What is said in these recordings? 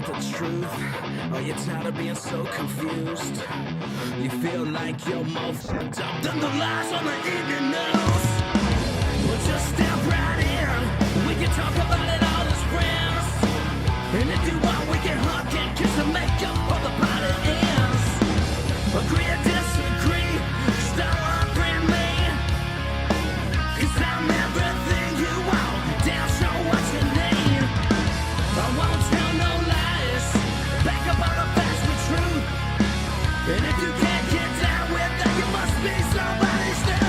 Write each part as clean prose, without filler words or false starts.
want the truth? Are you tired of being so confused? You feel like you're more fucked up than the lies on the evening news. Well, just step right in. We can talk about it all as friends. And if you want, we can hug and kiss and make up for the party ends. Agree or disagree, stop offering me. 'Cause I'm everything you want, damn sure what you need. I won't tell no lies, back up all the facts with truth. And if you can't get down with that, you must be somebody's stuff.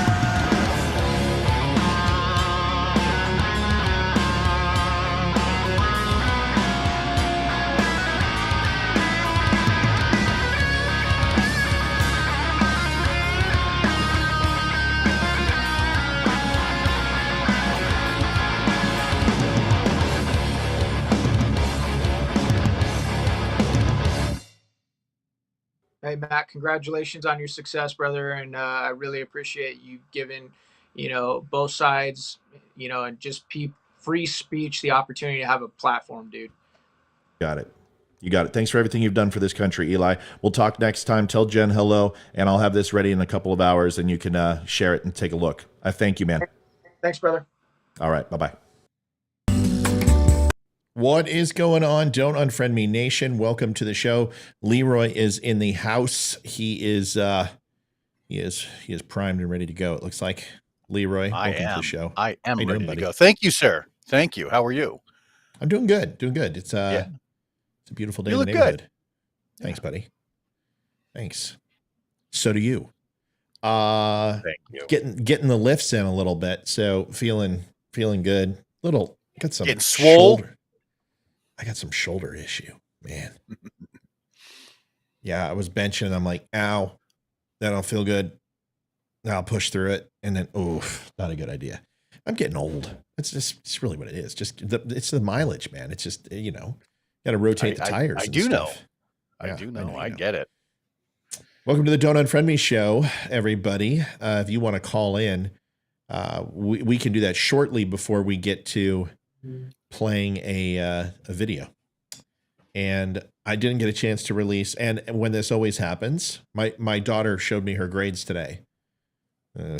Hey, Matt, congratulations on your success, brother. And I really appreciate you giving, both sides, and just free speech, the opportunity to have a platform, dude. Got it. You got it. Thanks for everything you've done for this country, Eli. We'll talk next time. Tell Jen hello, and I'll have this ready in a couple of hours, and you can share it and take a look. I thank you, man. Thanks, brother. All right. Bye-bye. What is going on? Don't Unfriend Me Nation. Welcome to the show. Leroy is in the house. He is primed and ready to go. It looks like. Leroy, welcome to the show. I am ready to go. Thank you, sir. Thank you. How are you? I'm doing good. Doing good. It's a beautiful day You in look the neighborhood. good. Thanks, buddy. Thanks. So do you. Thank you. Getting the lifts in a little bit. So feeling good. Got some getting swole. I got some shoulder issue, man. Yeah, I was benching and I'm like, ow, that don't feel good. Now I'll push through it. And then, oof, not a good idea. I'm getting old. It's really what it is. It's the mileage, man. It's just, got to rotate the tires. I do know. I get it. Welcome to the Don't Unfriend Me show, everybody. If you want to call in, we can do that shortly before we get to playing a video. And I didn't get a chance to release. And when this always happens, my daughter showed me her grades today.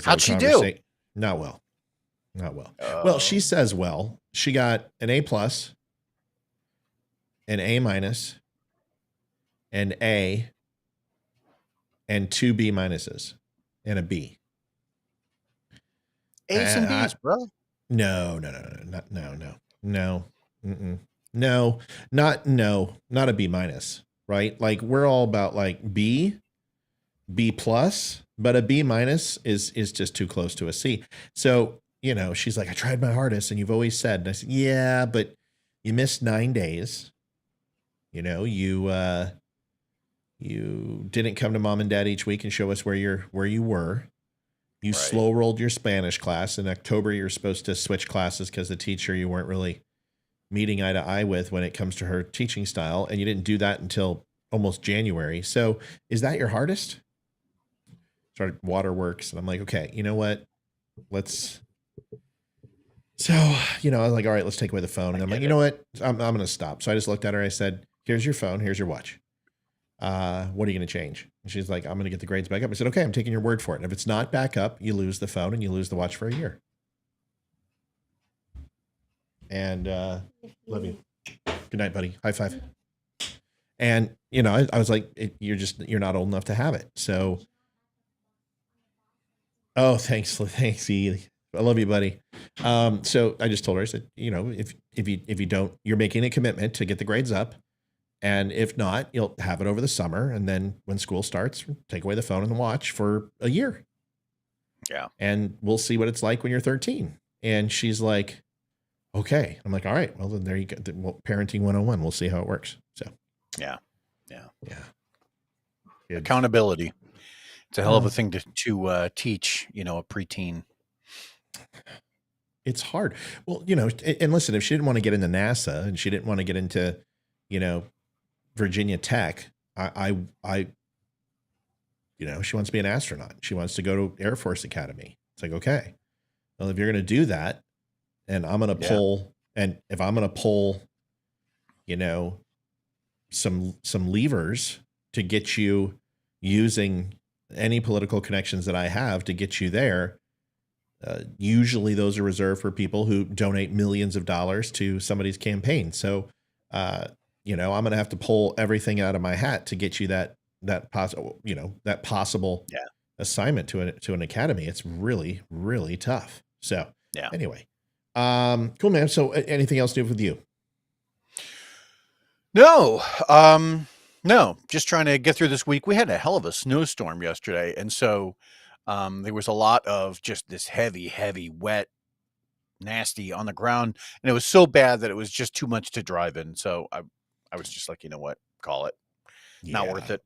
How'd she do? Not well. Well, she says well. She got an A+, an A-, an A, and 2 B-, and a B. A's and B's, bro. No, not a B-, right? Like we're all about like B+, but a B- is just too close to a C. So, she's like, I tried my hardest and you've always said, and I said, yeah, but you missed 9 days. You didn't come to mom and dad each week and show us where you were. You slow rolled your Spanish class. In October, you're supposed to switch classes because the teacher you weren't really meeting eye to eye with when it comes to her teaching style. And you didn't do that until almost January. So is that your hardest? Started waterworks. And I'm like, okay, you know what? So, I was like, all right, let's take away the phone. And I'm like, you know what? I'm going to stop. So I just looked at her. I said, here's your phone. Here's your watch. What are you going to change? And she's like, I'm going to get the grades back up. I said, okay, I'm taking your word for it. And if it's not back up, you lose the phone and you lose the watch for a year. And love you. Good night, buddy. High five. And, I was like, you're not old enough to have it. So, oh, thanks. E. I love you, buddy. So I just told her, I said, if you don't, you're making a commitment to get the grades up. And if not, you'll have it over the summer. And then when school starts, take away the phone and the watch for a year. Yeah. And we'll see what it's like when you're 13. And she's like, okay. I'm like, all right, well, then there you go. Well, parenting 101. We'll see how it works. So, yeah. Good. Accountability. It's a hell of a thing to teach, a preteen. It's hard. Well, and listen, if she didn't want to get into NASA and she didn't want to get into, Virginia Tech, I she wants to be an astronaut. She wants to go to Air Force Academy. It's like, okay, well, if you're going to do that, and I'm going to pull, and if I'm going to pull, some levers to get you using any political connections that I have to get you there. Usually those are reserved for people who donate millions of dollars to somebody's campaign. So, I'm going to have to pull everything out of my hat to get you that possible, that possible assignment to an academy. It's really, really tough. So anyway, cool, man. So anything else new with you? No, no, just trying to get through this week. We had a hell of a snowstorm yesterday. And so, there was a lot of just this heavy, wet, nasty on the ground. And it was so bad that it was just too much to drive in. So I was just like, you know what, call it. Not worth it.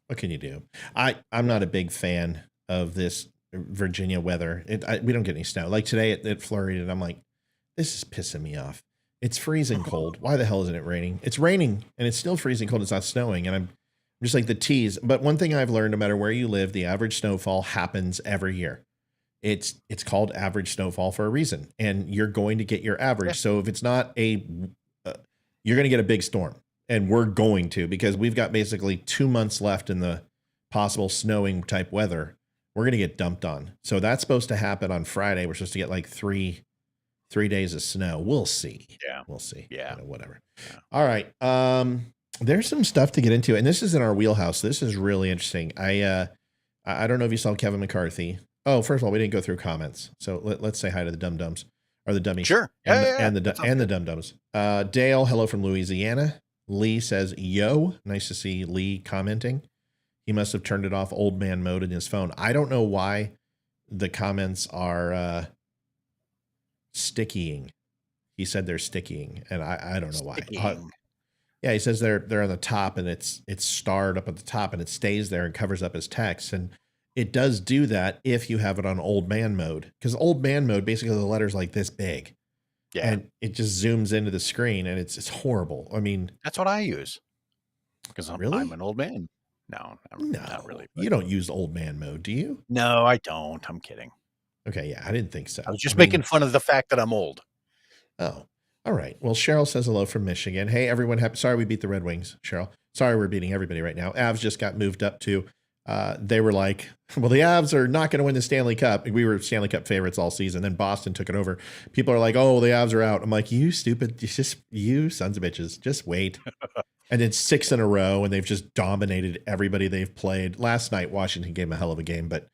What can you do? I'm not a big fan of this Virginia weather. We don't get any snow. Like today it flurried and I'm like, this is pissing me off. It's freezing cold. Why the hell isn't it raining? It's raining and it's still freezing cold. It's not snowing. And I'm just like the tease. But one thing I've learned, no matter where you live, the average snowfall happens every year. It's called average snowfall for a reason. And you're going to get your average. Yeah. So if it's not you're going to get a big storm. And we're going to, because we've got basically 2 months left in the possible snowing type weather. We're going to get dumped on. So that's supposed to happen on Friday. We're supposed to get like three days of snow. We'll see. Yeah. We'll see. Yeah. Whatever. Yeah. All right. There's some stuff to get into, and this is in our wheelhouse. This is really interesting. I don't know if you saw Kevin McCarthy. Oh, first of all, we didn't go through comments. So let's say hi to the dum-dums or the dummies. Sure. And the dum-dums. Dale, hello from Louisiana. Lee says, yo, nice to see Lee commenting. He must have turned it off old man mode in his phone. I don't know why the comments are stickying. He said they're stickying, and I don't know why. Yeah, he says they're on the top, and it's starred up at the top, and it stays there and covers up his text. And it does do that if you have it on old man mode, because old man mode, basically the letter's like this big. Yeah. And it just zooms into the screen and it's horrible. I mean, that's what I use because I'm an old man. No, not really. But you don't use old man mode, do you? No, I don't. I'm kidding. Okay. Yeah. I didn't think so. I was just making fun of the fact that I'm old. Oh, all right. Well, Cheryl says hello from Michigan. Hey, everyone. Sorry we beat the Red Wings, Cheryl. Sorry we're beating everybody right now. Avs just got moved up to, they were like, well, the Avs are not going to win the Stanley Cup. We were Stanley Cup favorites all season. Then Boston took it over. People are like, oh, the Avs are out. I'm like, you stupid. You sons of bitches. Just wait. And then 6 in a row, and they've just dominated everybody they've played. Last night, Washington gave them a hell of a game, but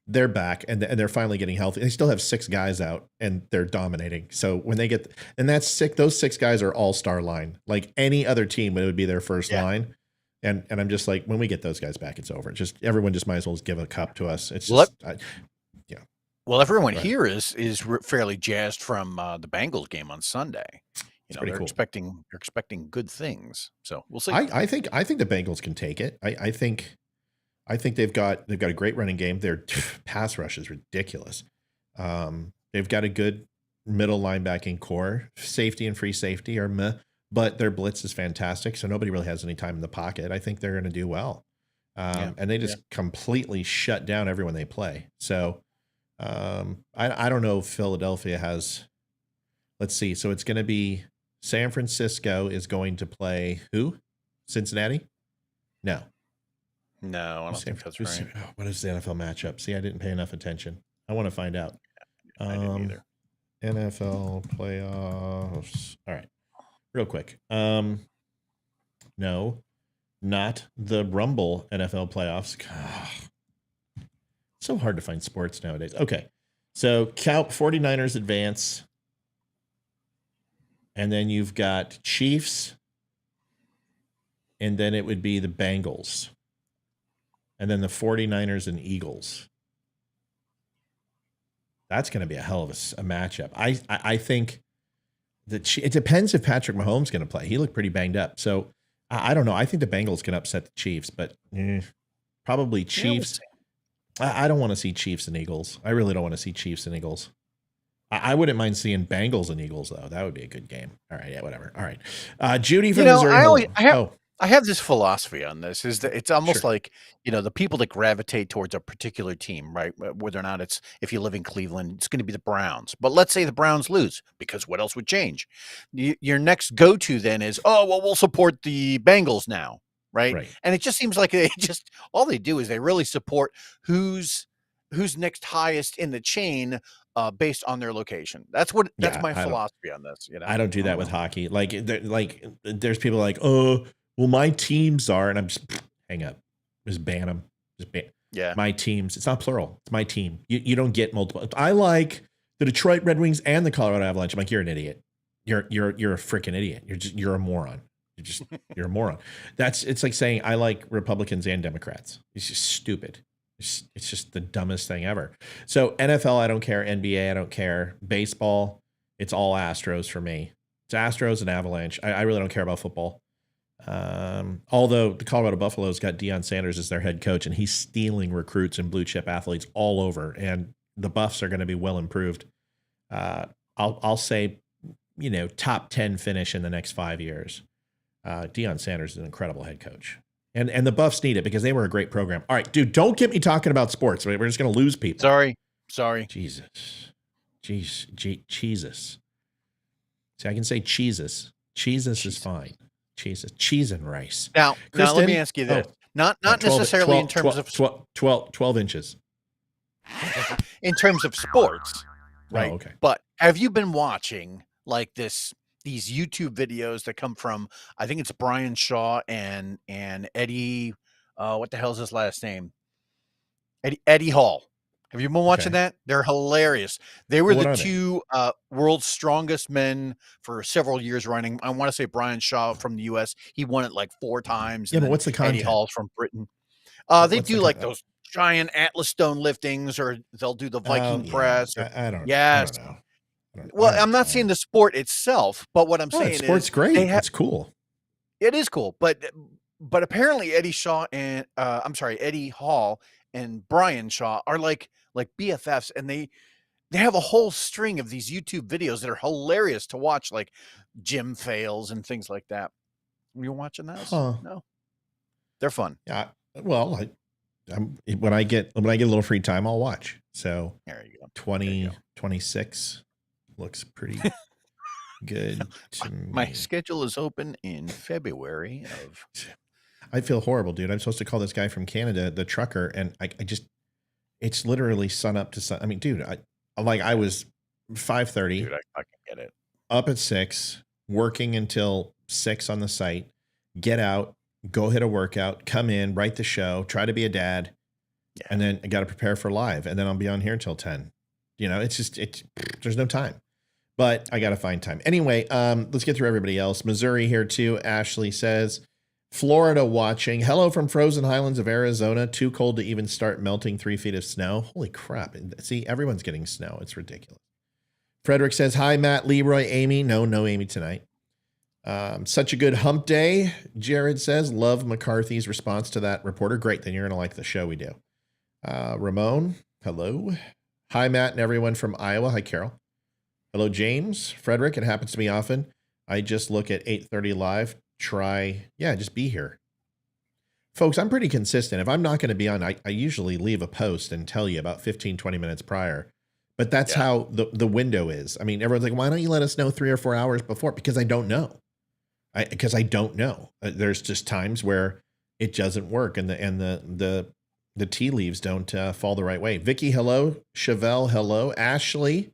they're back and they're finally getting healthy. They still have 6 guys out and they're dominating. So when they get, and that's 6, those 6 guys are all-star line. Like any other team, it would be their first line. And I'm just like, when we get those guys back, it's over. Just everyone just might as well just give a cup to us. It's just, Well, everyone here is fairly jazzed from the Bengals game on Sunday. They're cool. expecting good things. So we'll see. I think the Bengals can take it. I think they've got a great running game. Their pass rush is ridiculous. They've got a good middle linebacking core. Safety and free safety are meh. But their blitz is fantastic, so nobody really has any time in the pocket. I think they're going to do well. And they just completely shut down everyone they play. So I don't know if Philadelphia has – let's see. So it's going to be San Francisco is going to play who? Cincinnati? No, I don't think that's right. What is the NFL matchup? See, I didn't pay enough attention. I want to find out. I didn't either. NFL playoffs. All right. Real quick. No, not the Rumble NFL playoffs. God. So hard to find sports nowadays. Okay. So 49ers advance. And then you've got Chiefs. And then it would be the Bengals. And then the 49ers and Eagles. That's going to be a hell of a matchup. I think it depends if Patrick Mahomes is going to play. He looked pretty banged up. So I don't know. I think the Bengals can upset the Chiefs, but probably Chiefs. I don't want to see Chiefs and Eagles. I really don't want to see Chiefs and Eagles. I wouldn't mind seeing Bengals and Eagles, though. That would be a good game. All right. Yeah, whatever. All right. Judy from Missouri. I have this philosophy on this is that it's almost Sure. like, the people that gravitate towards a particular team, right? Whether or not if you live in Cleveland, it's going to be the Browns. But let's say the Browns lose, because what else would change? Your next go-to then is, oh, well, we'll support the Bengals now, right? Right. And it just seems like all they do is they really support who's next highest in the chain based on their location. That's Yeah, my philosophy on this, I don't do that with hockey. Like there's people like, oh, well, my teams are, and I'm just hang up, just ban them. Just ban. Yeah. My teams. It's not plural. It's my team. You don't get multiple. I like the Detroit Red Wings and the Colorado Avalanche. I'm like, you're an idiot. You're a freaking idiot. You're a moron. You're a moron. It's like saying I like Republicans and Democrats. It's just stupid. It's just the dumbest thing ever. So NFL, I don't care. NBA, I don't care. Baseball, it's all Astros for me. It's Astros and Avalanche. I really don't care about football. Although the Colorado Buffaloes got Deion Sanders as their head coach, and he's stealing recruits and blue chip athletes all over. And the Buffs are going to be well improved. I'll say, top 10 finish in the next 5 years. Deion Sanders is an incredible head coach. And the Buffs need it because they were a great program. All right, dude, don't get me talking about sports. We're just going to lose people. Sorry. Jesus. Jesus. See, I can say cheeses. Cheeses is fine. Cheese and rice. Now let me ask you this. Not 12, necessarily 12, in terms 12 inches. in terms of sports, right? Oh, okay. But have you been watching like these YouTube videos that come from, I think it's Brian Shaw and Eddie, what the hell is his last name? Eddie Hall. Have you been watching that? They're hilarious. They were the two world's strongest men for several years running. I want to say Brian Shaw from the U.S. He won it like 4 times. Yeah, but what's the content? Eddie Hall's from Britain. They do like those giant Atlas stone liftings, or they'll do the Viking press. I don't know. Well, I'm not saying the sport itself, but what I'm saying sport's is great. It's cool. It is cool, but apparently Eddie Hall and Brian Shaw are like BFFs, and they have a whole string of these YouTube videos that are hilarious to watch, like gym fails and things like that. You watching those? No, they're fun. Yeah. Well, when I get a little free time, I'll watch. So there you go. 2026 looks pretty good. My schedule is open in February of. I feel horrible, dude. I'm supposed to call this guy from Canada, the trucker, and I just, it's literally sun up to sun. I mean, dude, I was 5:30. Dude, I can get it. Up at 6, working until 6 on the site, get out, go hit a workout, come in, write the show, try to be a dad, and then I got to prepare for live, and then I'll be on here until 10. It's just, there's no time, but I got to find time. Anyway, let's get through everybody else. Missouri here too. Ashley says, Florida watching. Hello from frozen highlands of Arizona. Too cold to even start melting 3 feet of snow. Holy crap. See, everyone's getting snow. It's ridiculous. Frederick says, hi, Matt, Leroy, Amy. No Amy tonight. Such a good hump day. Jared says, love McCarthy's response to that reporter. Great. Then you're going to like the show we do. Ramon, hello. Hi, Matt and everyone from Iowa. Hi, Carol. Hello, James. Frederick, it happens to me often. I just look at 8:30 live. Just be here. Folks, I'm pretty consistent. If I'm not going to be on, I usually leave a post and tell you about 15, 20 minutes prior. But that's how the window is. I mean, everyone's like, why don't you let us know 3 or 4 hours before? Because I don't know. I don't know. There's just times where it doesn't work, and the tea leaves don't fall the right way. Vicky, hello. Chevelle, hello. Ashley,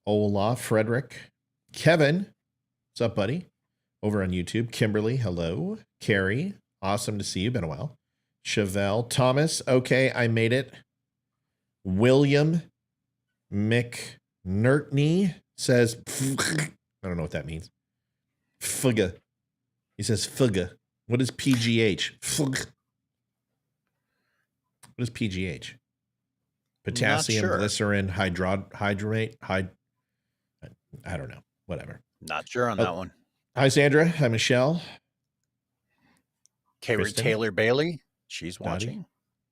Olaf, Frederick, Kevin, what's up, buddy? Over on YouTube. Kimberly, hello. Carrie, awesome to see you. Been a while. Chevelle, Thomas, okay, I made it. William McNertney says, I don't know what that means. Fugga. He says fugga. What is PGH? Fugg. What is PGH? Potassium, glycerin, hydrate. I don't know. Whatever. Not sure on that one. Hi, Sandra. Hi, Michelle. Taylor Bailey. She's Dottie. Watching.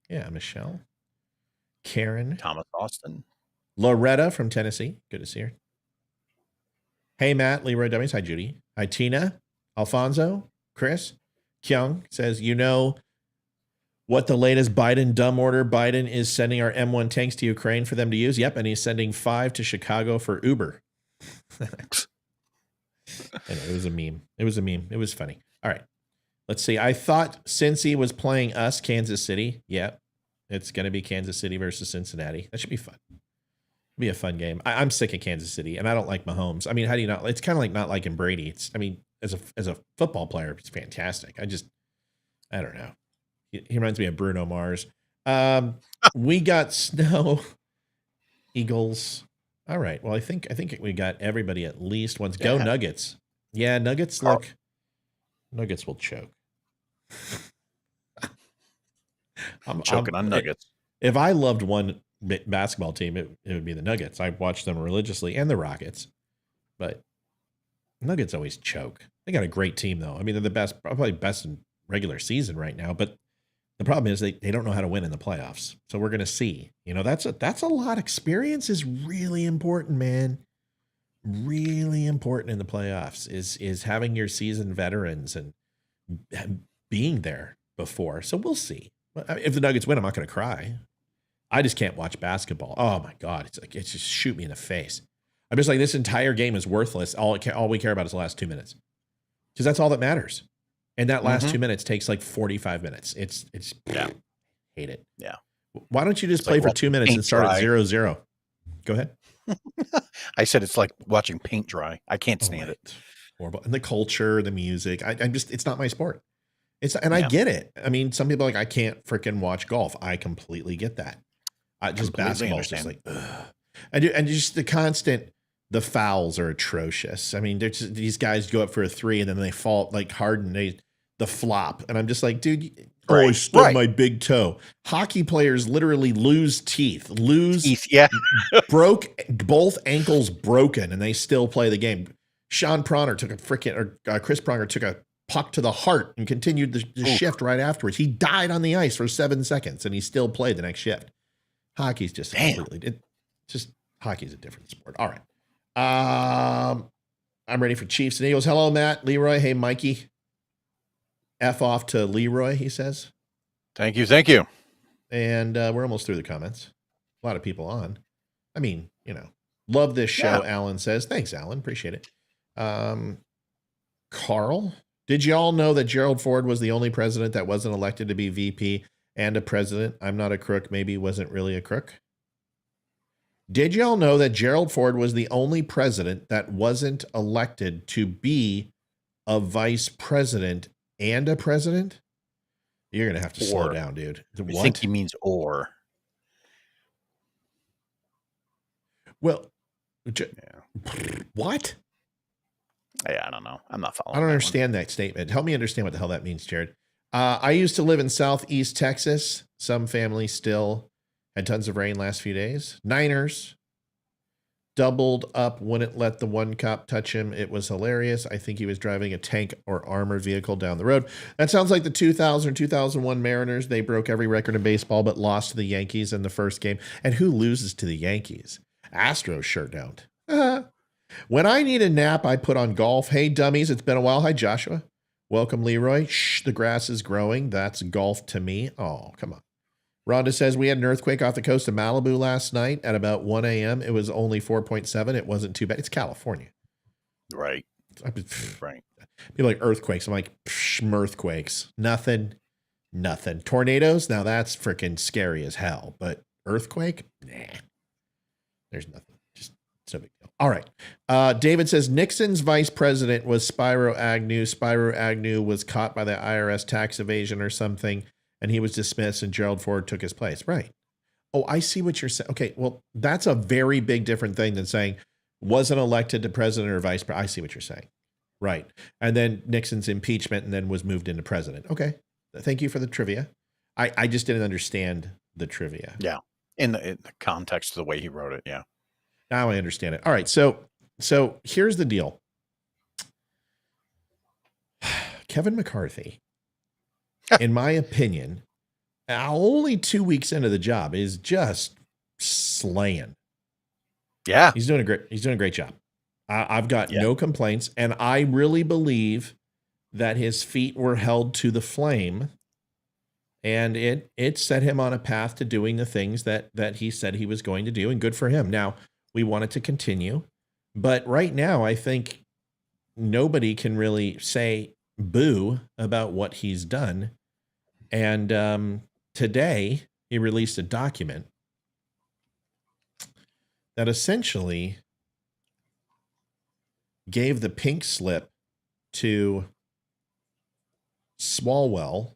Yeah, Michelle. Karen. Thomas Austin. Loretta from Tennessee. Good to see her. Hey, Matt. Leroy Dummies. Hi, Judy. Hi, Tina. Alfonso. Chris. Kyung says, you know what the latest Biden dumb order? Biden is sending our M1 tanks to Ukraine for them to use. Yep, and he's sending 5 to Chicago for Uber. I know, it was a meme. It was a meme. It was funny. All right. Let's see. I thought Cincy was playing us, Kansas City. Yeah, it's going to be Kansas City versus Cincinnati. That should be fun. Be a fun game. I'm sick of Kansas City, and I don't like Mahomes. I mean, how do you not? It's kind of like not liking Brady. As a football player, it's fantastic. I don't know. He reminds me of Bruno Mars. We got snow. Eagles. All right. Well, I think we got everybody at least once. Go Nuggets. Yeah, Nuggets Nuggets will choke. I'm choking on Nuggets. If I loved one basketball team, it would be the Nuggets. I watched them religiously, and the Rockets. But Nuggets always choke. They got a great team, though. I mean, they're the best, probably best in regular season right now. But the problem is they don't know how to win in the playoffs. So we're going to see. You know, that's a lot. Experience is really important, man. Really important in the playoffs is having your seasoned veterans and being there before. So we'll see. If the Nuggets win, I'm not going to cry. I just can't watch basketball. Oh my God. It's just shoot me in the face. I'm just like, this entire game is worthless. All we care about is the last 2 minutes. Because that's all that matters. And that last 2 minutes takes like 45 minutes. It's hate it. Yeah. Why don't you just play for 2 minutes and start at 0-0? Go ahead. I said it's like watching paint dry. I can't stand it. Horrible. And the culture, the music. It's not my sport. I get it. I mean, some people are like, I can't freaking watch golf. I completely get that. Just basketball is just like, ugh. And just the fouls are atrocious. I mean, these guys go up for a 3 and then they fall like Harden, the flop. And I'm just like, dude, I stubbed my big toe. Hockey players literally lose teeth, broke both ankles broken, and they still play the game. Chris Pronger took a puck to the heart and continued the shift right afterwards. He died on the ice for 7 seconds and he still played the next shift. Hockey's just hockey's a different sport. All right. I'm ready for Chiefs and Eagles. Hello, Matt, Leroy. Hey, Mikey. F off to Leroy, he says. Thank you. And we're almost through the comments. A lot of people on. I mean, love this show, yeah. Alan says. Thanks, Alan. Appreciate it. Carl, did you all know that Gerald Ford was the only president that wasn't elected to be VP and a president? I'm not a crook. Maybe wasn't really a crook. Did y'all know that Gerald Ford was the only president that wasn't elected to be a vice president and a president? You're going to have to slow down, dude. I think he means or. Well, what? Yeah, I don't know. I'm not following. I don't understand that statement. Help me understand what the hell that means, Jared. I used to live in Southeast Texas. Some families still had tons of rain last few days. Niners doubled up, wouldn't let the one cop touch him. It was hilarious. I think he was driving a tank or armored vehicle down the road. That sounds like the 2000 or 2001 Mariners. They broke every record in baseball, but lost to the Yankees in the first game. And who loses to the Yankees? Astros sure don't. When I need a nap, I put on golf. Hey, dummies, it's been a while. Hi, Joshua. Welcome, Leroy. Shh, the grass is growing. That's golf to me. Oh, come on. Rhonda says, we had an earthquake off the coast of Malibu last night at about 1 a.m. It was only 4.7. It wasn't too bad. It's California. Right. Right. People like earthquakes. I'm like, earthquakes. Nothing. Tornadoes? Now that's freaking scary as hell. But earthquake? Nah. There's nothing. Just it's no big deal. All right. David says, Nixon's vice president was Spiro Agnew. Spiro Agnew was caught by the IRS tax evasion or something, and he was dismissed, and Gerald Ford took his place. Right. Oh, I see what you're saying. Okay, well, that's a very big different thing than saying wasn't elected to president or vice president. I see what you're saying. Right. And then Nixon's impeachment and then was moved into president. Okay. Thank you for the trivia. I just didn't understand the trivia. Yeah. In the context of the way he wrote it. Yeah. Now I understand it. All right. So here's the deal. Kevin McCarthy, in my opinion, only 2 weeks into the job, is just slaying. Yeah. He's doing a great job. I've got no complaints. And I really believe that his feet were held to the flame, and it set him on a path to doing the things that he said he was going to do, and good for him. Now, we want it to continue, but right now I think nobody can really say boo about what he's done. And today he released a document that essentially gave the pink slip to Swallwell,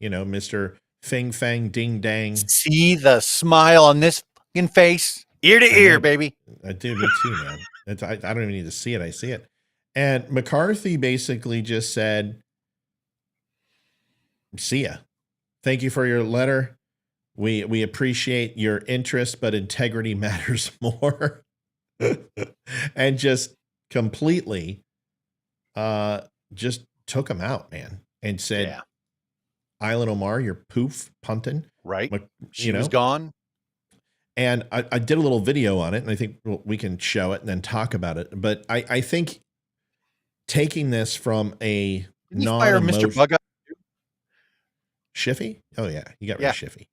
Mr. Fing Fang Ding Dang. See the smile on this fucking face, ear to ear, baby. I do, me too, man. I don't even need to see it. I see it. And McCarthy basically just said, see ya. Thank you for your letter. We appreciate your interest, but integrity matters more. And just completely just took him out, man, and said, Island Omar, you're poof punting. Right. She was gone. And I did a little video on it, and I think we can show it and then talk about it. But I think taking this from a fire Mr. Bug Eye? Shiffy? Oh, yeah. You got rid of Shiffy.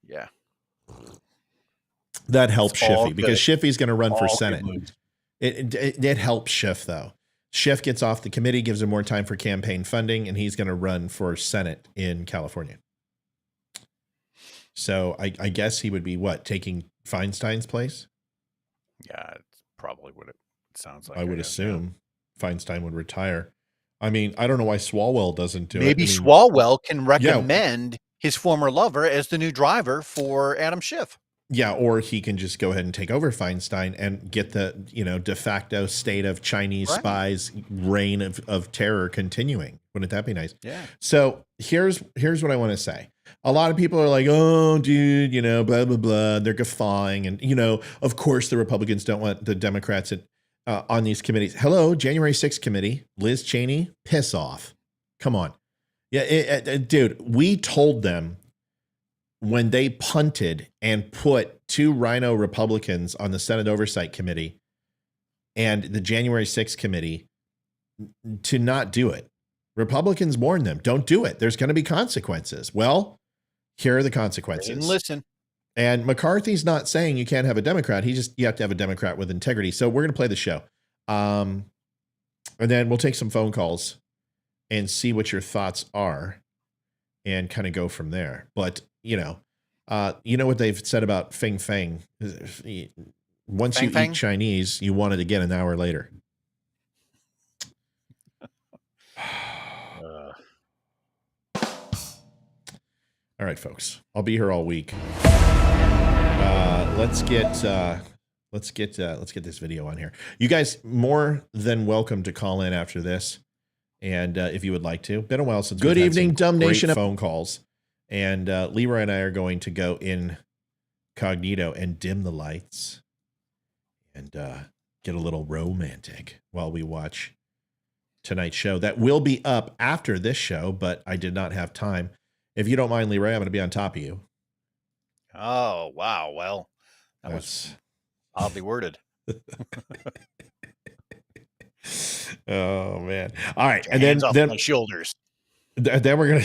Yeah. That helps Shiffy because Shiffy's going to run for Senate. It helps Schiff, though. Schiff gets off the committee, gives him more time for campaign funding, and he's going to run for Senate in California. So I guess he would be taking Feinstein's place? Yeah, it's probably what it sounds like. I would assume Feinstein would retire. I mean, I don't know why Swallwell doesn't do it. Maybe Swallwell can recommend his former lover as the new driver for Adam Schiff. Yeah, or he can just go ahead and take over Feinstein and get the, de facto state of Chinese spies reign of terror continuing. Wouldn't that be nice? Yeah. So here's what I want to say. A lot of people are like, oh, dude, blah, blah, blah. They're guffawing. And, of course, the Republicans don't want the Democrats on these committees. Hello, January 6th committee, Liz Cheney, piss off. Come on. Yeah, dude, we told them when they punted and put 2 Rhino Republicans on the Senate Oversight Committee and the January 6th committee to not do it. Republicans warned them, don't do it. There's going to be consequences. Well, here are the consequences. Didn't listen. And McCarthy's not saying you can't have a Democrat. You have to have a Democrat with integrity. So we're going to play the show. And then we'll take some phone calls and see what your thoughts are and kind of go from there. But, you know what they've said about Fing Fang. Once you eat Chinese, you want it again an hour later. All right, folks. I'll be here all week. Let's get this video on here. You guys more than welcome to call in after this, and if you would like to. Been a while since. Good evening, Dumb Nation. Phone calls, and Leroy and I are going to go incognito and dim the lights, and get a little romantic while we watch tonight's show. That will be up after this show, but I did not have time. If you don't mind, Leroy, I'm going to be on top of you. Oh, wow. Well, that was oddly worded. Oh, man. All right. And then off my shoulders. Then we're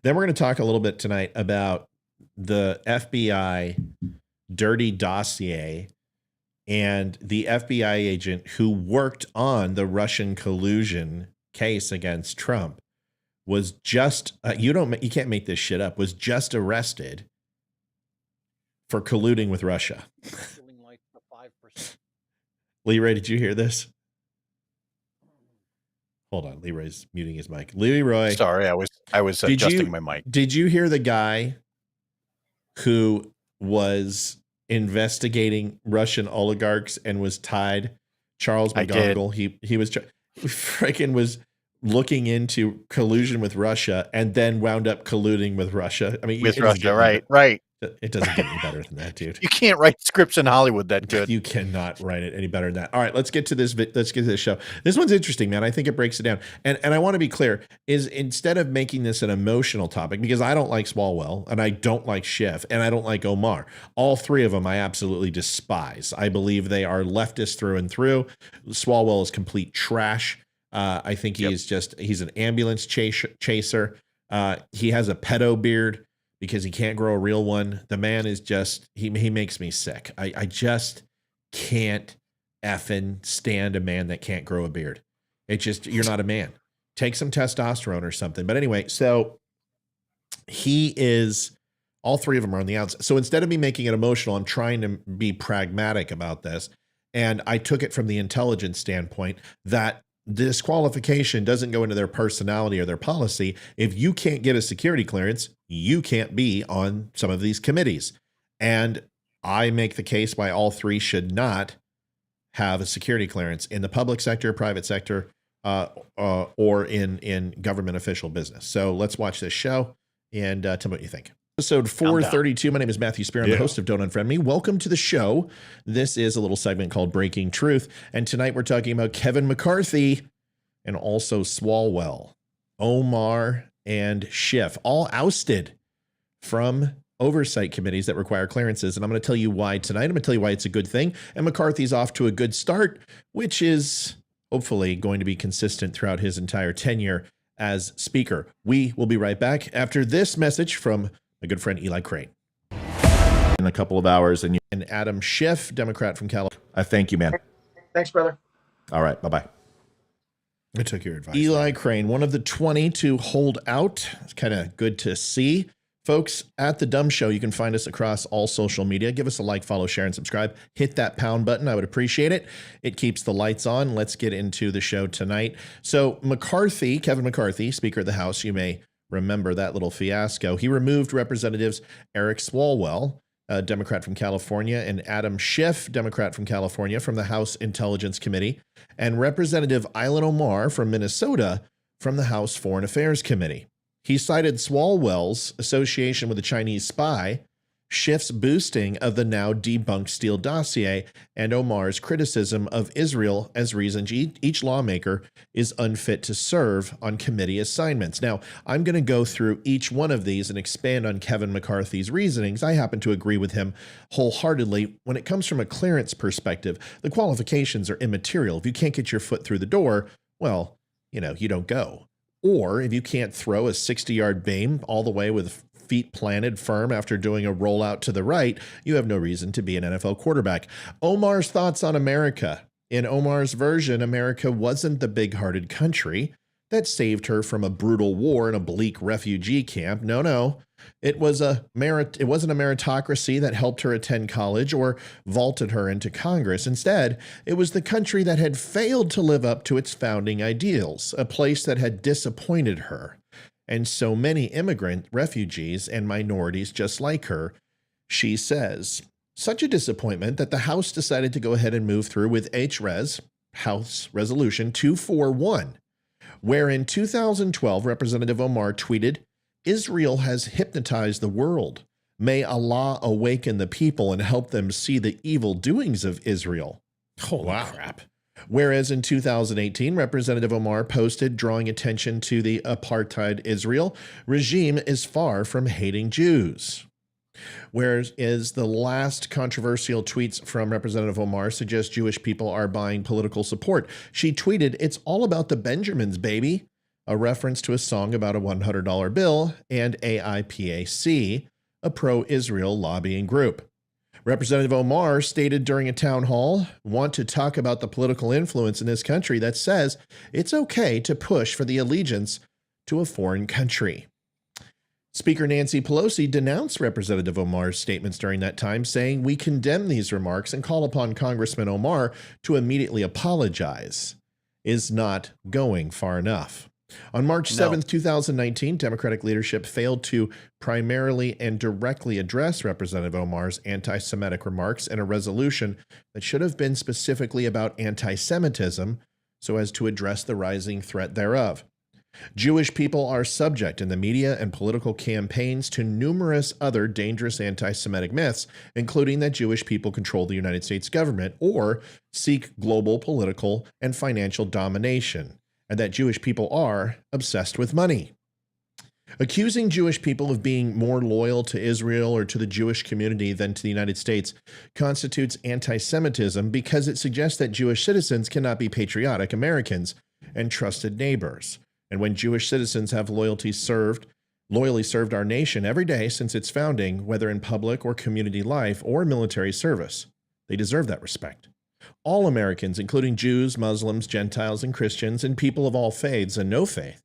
going to talk a little bit tonight about the FBI dirty dossier and the FBI agent who worked on the Russian collusion case against Trump was just you can't make this shit up, was just arrested for colluding with Russia. Leroy, did you hear this? Hold on, Leroy's muting his mic. Leroy, sorry, I was adjusting my mic. Did you hear the guy who was investigating Russian oligarchs and was tied? Charles McGonigal. He was freaking was looking into collusion with Russia and then wound up colluding with Russia. I mean, with Russia, right. It doesn't get any better than that, dude. You can't write scripts in Hollywood that good. You cannot write it any better than that. All right, let's get to this. Let's get to this show. This one's interesting, man. I think it breaks it down. And I want to be clear, is instead of making this an emotional topic, because I don't like Swallwell and I don't like Schiff and I don't like Omar. All three of them I absolutely despise. I believe they are leftists through and through. Swallwell is complete trash. I think he's an ambulance chaser. He has a pedo beard because he can't grow a real one. The man is just, he makes me sick. I just can't effing stand a man that can't grow a beard. It's just, you're not a man. Take some testosterone or something. But anyway, so he is, all three of them are on the outside. So instead of me making it emotional, I'm trying to be pragmatic about this. And I took it from the intelligence standpoint that disqualification doesn't go into their personality or their policy. If you can't get a security clearance, you can't be on some of these committees. And I make the case why all three should not have a security clearance in the public sector, private sector, or in government official business. So let's watch this show and tell me what you think. Episode 432. My name is Matthew Spear. I'm the host of Don't Unfriend Me. Welcome to the show. This is a little segment called Breaking Truth. And tonight we're talking about Kevin McCarthy and also Swallwell, Omar, and Schiff, all ousted from oversight committees that require clearances. And I'm going to tell you why tonight. I'm going to tell you why it's a good thing. And McCarthy's off to a good start, which is hopefully going to be consistent throughout his entire tenure as Speaker. We will be right back after this message from my good friend Eli Crane. In a couple of hours, and Adam Schiff, Democrat from California. I thank you, man. Thanks, brother. All right, bye-bye. I took your advice. Eli Crane, one of the 20 to hold out. It's kind of good to see. Folks, at The Dumb Show, you can find us across all social media. Give us a like, follow, share, and subscribe. Hit that pound button. I would appreciate it. It keeps the lights on. Let's get into the show tonight. So McCarthy, Kevin McCarthy, Speaker of the House, you may remember that little fiasco. He removed Representatives Eric Swallwell, a Democrat from California, and Adam Schiff, Democrat from California, from the House Intelligence Committee, and Representative Ilhan Omar from Minnesota from the House Foreign Affairs Committee. He cited Swalwell's association with a Chinese spy, Schiff's boosting of the now debunked Steele dossier, and Omar's criticism of Israel as reasons each lawmaker is unfit to serve on committee assignments. Now, I'm going to go through each one of these and expand on Kevin McCarthy's reasonings. I happen to agree with him wholeheartedly. When it comes from a clearance perspective, the qualifications are immaterial. If you can't get your foot through the door, well, you don't go. Or if you can't throw a 60-yard beam all the way with feet planted firm after doing a rollout to the right, you have no reason to be an NFL quarterback. Omar's thoughts on America. In Omar's version, America wasn't the big-hearted country that saved her from a brutal war in a bleak refugee camp. No. It wasn't a meritocracy that helped her attend college or vaulted her into Congress. Instead, it was the country that had failed to live up to its founding ideals, a place that had disappointed her. And so many immigrant refugees and minorities just like her, she says. Such a disappointment that the House decided to go ahead and move through with HRES, House Resolution 241, where in 2012, Representative Omar tweeted, "Israel has hypnotized the world. May Allah awaken the people and help them see the evil doings of Israel." Holy crap. Whereas in 2018, Representative Omar posted drawing attention to the apartheid Israel regime is far from hating Jews. Whereas the last controversial tweets from Representative Omar suggest Jewish people are buying political support. She tweeted, "It's all about the Benjamins, baby," a reference to a song about a $100 bill, and AIPAC, a pro-Israel lobbying group. Representative Omar stated during a town hall, "Want to talk about the political influence in this country that says it's okay to push for the allegiance to a foreign country." Speaker Nancy Pelosi denounced Representative Omar's statements during that time, saying, "We condemn these remarks and call upon Congressman Omar to immediately apologize." Is not going far enough. On March 7th, 2019, Democratic leadership failed to primarily and directly address Representative Omar's anti-Semitic remarks in a resolution that should have been specifically about anti-Semitism so as to address the rising threat thereof. Jewish people are subject in the media and political campaigns to numerous other dangerous anti-Semitic myths, including that Jewish people control the United States government or seek global political and financial domination, and that Jewish people are obsessed with money. Accusing Jewish people of being more loyal to Israel or to the Jewish community than to the United States constitutes anti-Semitism because it suggests that Jewish citizens cannot be patriotic Americans, and trusted neighbors. And when Jewish citizens have loyally served our nation every day since its founding, whether in public or community life or military service, they deserve that respect. All Americans, including Jews, Muslims, Gentiles, and Christians, and people of all faiths and no faith,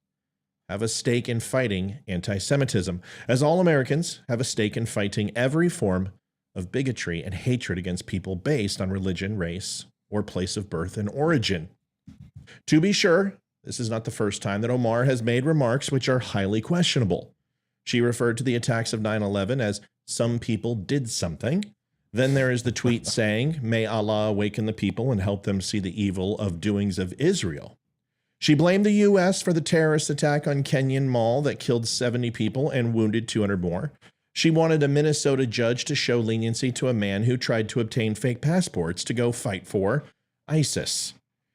have a stake in fighting anti-Semitism, as all Americans have a stake in fighting every form of bigotry and hatred against people based on religion, race, or place of birth and origin. To be sure, this is not the first time that Omar has made remarks which are highly questionable. She referred to the attacks of 9/11 as some people did something. Then there is the tweet saying, "May Allah awaken the people and help them see the evil of doings of Israel." She blamed the U.S. for the terrorist attack on Kenyon Mall that killed 70 people and wounded 200 more. She wanted a Minnesota judge to show leniency to a man who tried to obtain fake passports to go fight for ISIS.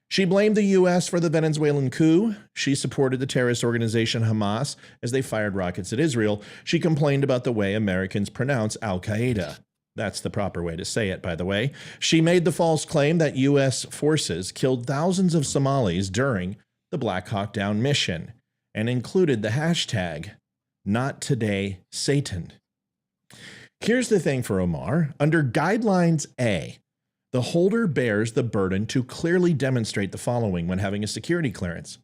She blamed the U.S. for the Venezuelan coup. She supported the terrorist organization Hamas as they fired rockets at Israel. She complained about the way Americans pronounce Al-Qaeda. That's the proper way to say it, by the way. She made the false claim that U.S. forces killed thousands of Somalis during the Black Hawk Down mission and included the hashtag #NotTodaySatan. Here's the thing for Omar. Under Guidelines A, the holder bears the burden to clearly demonstrate the following when having a security clearance: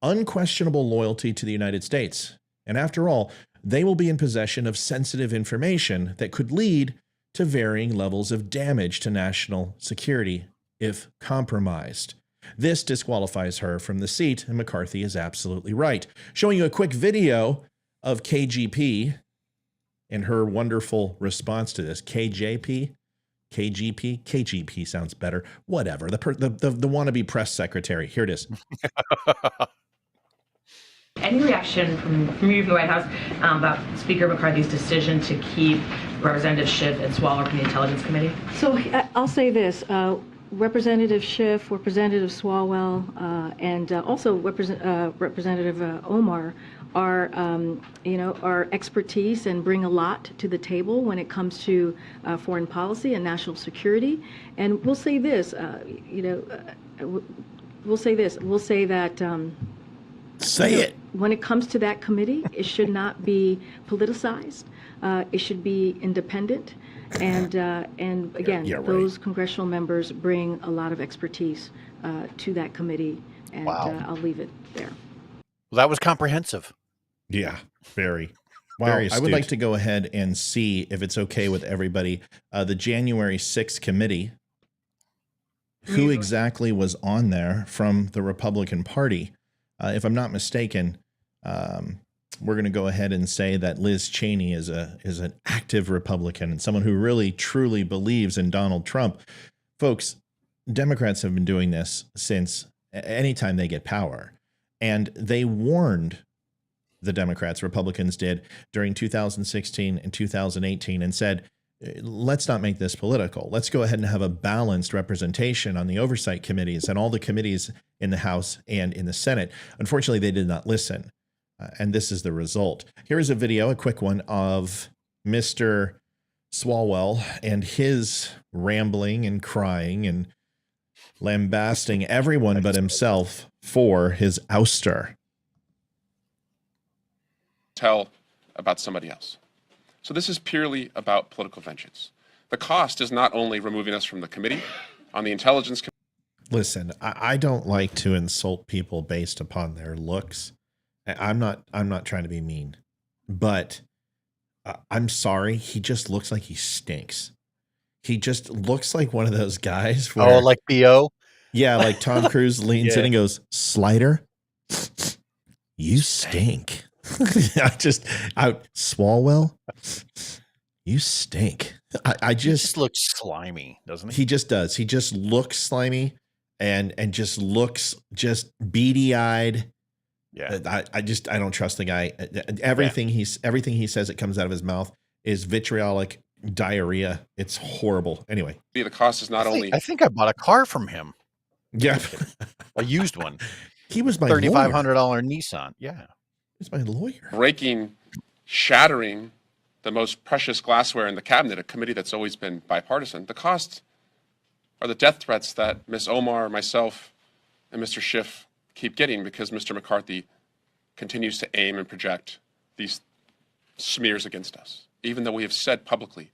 unquestionable loyalty to the United States. And after all, they will be in possession of sensitive information that could lead to varying levels of damage to national security if compromised. This disqualifies her from the seat, and McCarthy is absolutely right. Showing you a quick video of KGP and her wonderful response to this. KGP sounds better. Whatever. The wannabe press secretary. Here it is. Any reaction from you from the White House about Speaker McCarthy's decision to keep Representative Schiff and Swallwell from the Intelligence Committee? So I'll say this. Representative Schiff, Representative Swallwell, and also Representative Omar are, our expertise and bring a lot to the table when it comes to foreign policy and national security. And we'll say this, we'll say that. Say it. When it comes to that committee, it should not be politicized. It should be independent. And again, yeah, right. Those congressional members bring a lot of expertise to that committee. And Wow. I'll leave it there. Well, that was comprehensive. Yeah, very. Wow. Very I would astute. like to go ahead and see if it's okay with everybody. The January 6th committee, who exactly was on there from the Republican Party? If I'm not mistaken, we're going to go ahead and say that Liz Cheney is an active Republican and someone who really truly believes in Donald Trump. Folks, Democrats have been doing this since anytime they get power, and they warned the Democrats, Republicans did, during 2016 and 2018 and said, let's not make this political. Let's go ahead and have a balanced representation on the oversight committees and all the committees in the House and in the Senate. Unfortunately, they did not listen. And this is the result. Here is a video, a quick one, of Mr. Swallwell and his rambling and crying and lambasting everyone but himself for his ouster. Tell about somebody else. So this is purely about political vengeance. The cost is not only removing us from the committee on the intelligence committee. Listen, I don't like to insult people based upon their looks. I'm not trying to be mean, but I'm sorry. He just looks like he stinks. He just looks like one of those guys. Where, like B.O.? Yeah, like Tom Cruise leans in and goes, "Slider, you stink." Swalwell, you stink. I He just just looks slimy, doesn't he? He just does. He just looks slimy and just looks just beady-eyed. Yeah. I don't trust the guy. Everything he says that comes out of his mouth is vitriolic diarrhea. It's horrible. Anyway, The cost is not only I think I bought a car from him, yeah, a used one, he was my lawyer. $3,500 Nissan. Yeah. He was my lawyer. breaking, shattering the most precious glassware in the cabinet, a committee that's always been bipartisan. The cost are the death threats that Ms. Omar, myself, and Mr. Schiff keep getting because Mr. McCarthy continues to aim and project these smears against us. Even though we have said publicly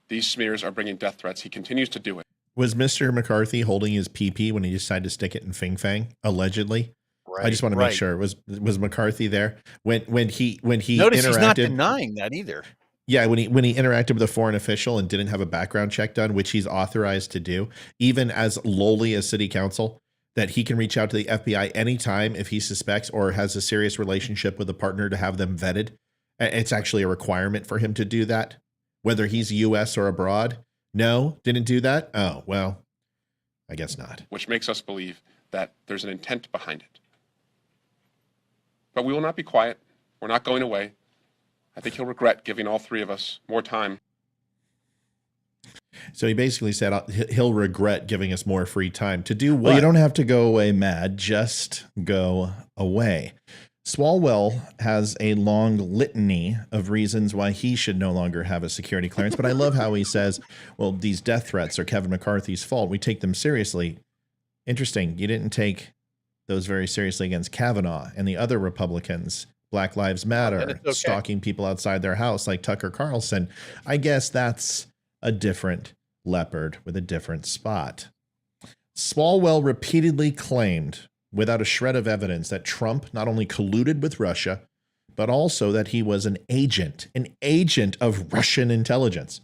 these smears are bringing death threats, he continues to do it. Was Mr. McCarthy holding his PP when he decided to stick it in Fing Fang, allegedly? Right, I just want to make sure. Was McCarthy there when he Notice he's not interacted? denying that either. Yeah, when he interacted with a foreign official and didn't have a background check done, which he's authorized to do, even as lowly as city council, that he can reach out to the FBI anytime if he suspects or has a serious relationship with a partner to have them vetted. It's actually a requirement for him to do that, whether he's U.S. or abroad. No, didn't do that. Oh, well, I guess not. Which makes us believe that there's an intent behind it. But we will not be quiet. We're not going away. I think he'll regret giving all three of us more time. So he basically said he'll regret giving us more free time to do what? Well, you don't have to go away mad. Just go away. Swallwell has a long litany of reasons why he should no longer have a security clearance. But I love how he says, well, these death threats are Kevin McCarthy's fault. We take them seriously. Interesting. You didn't take those very seriously against Kavanaugh and the other Republicans. Black Lives Matter, okay. stalking people outside their house like Tucker Carlson. I guess that's a different leopard with a different spot. Swallwell repeatedly claimed, without a shred of evidence, that Trump not only colluded with Russia, but also that he was an agent of Russian intelligence.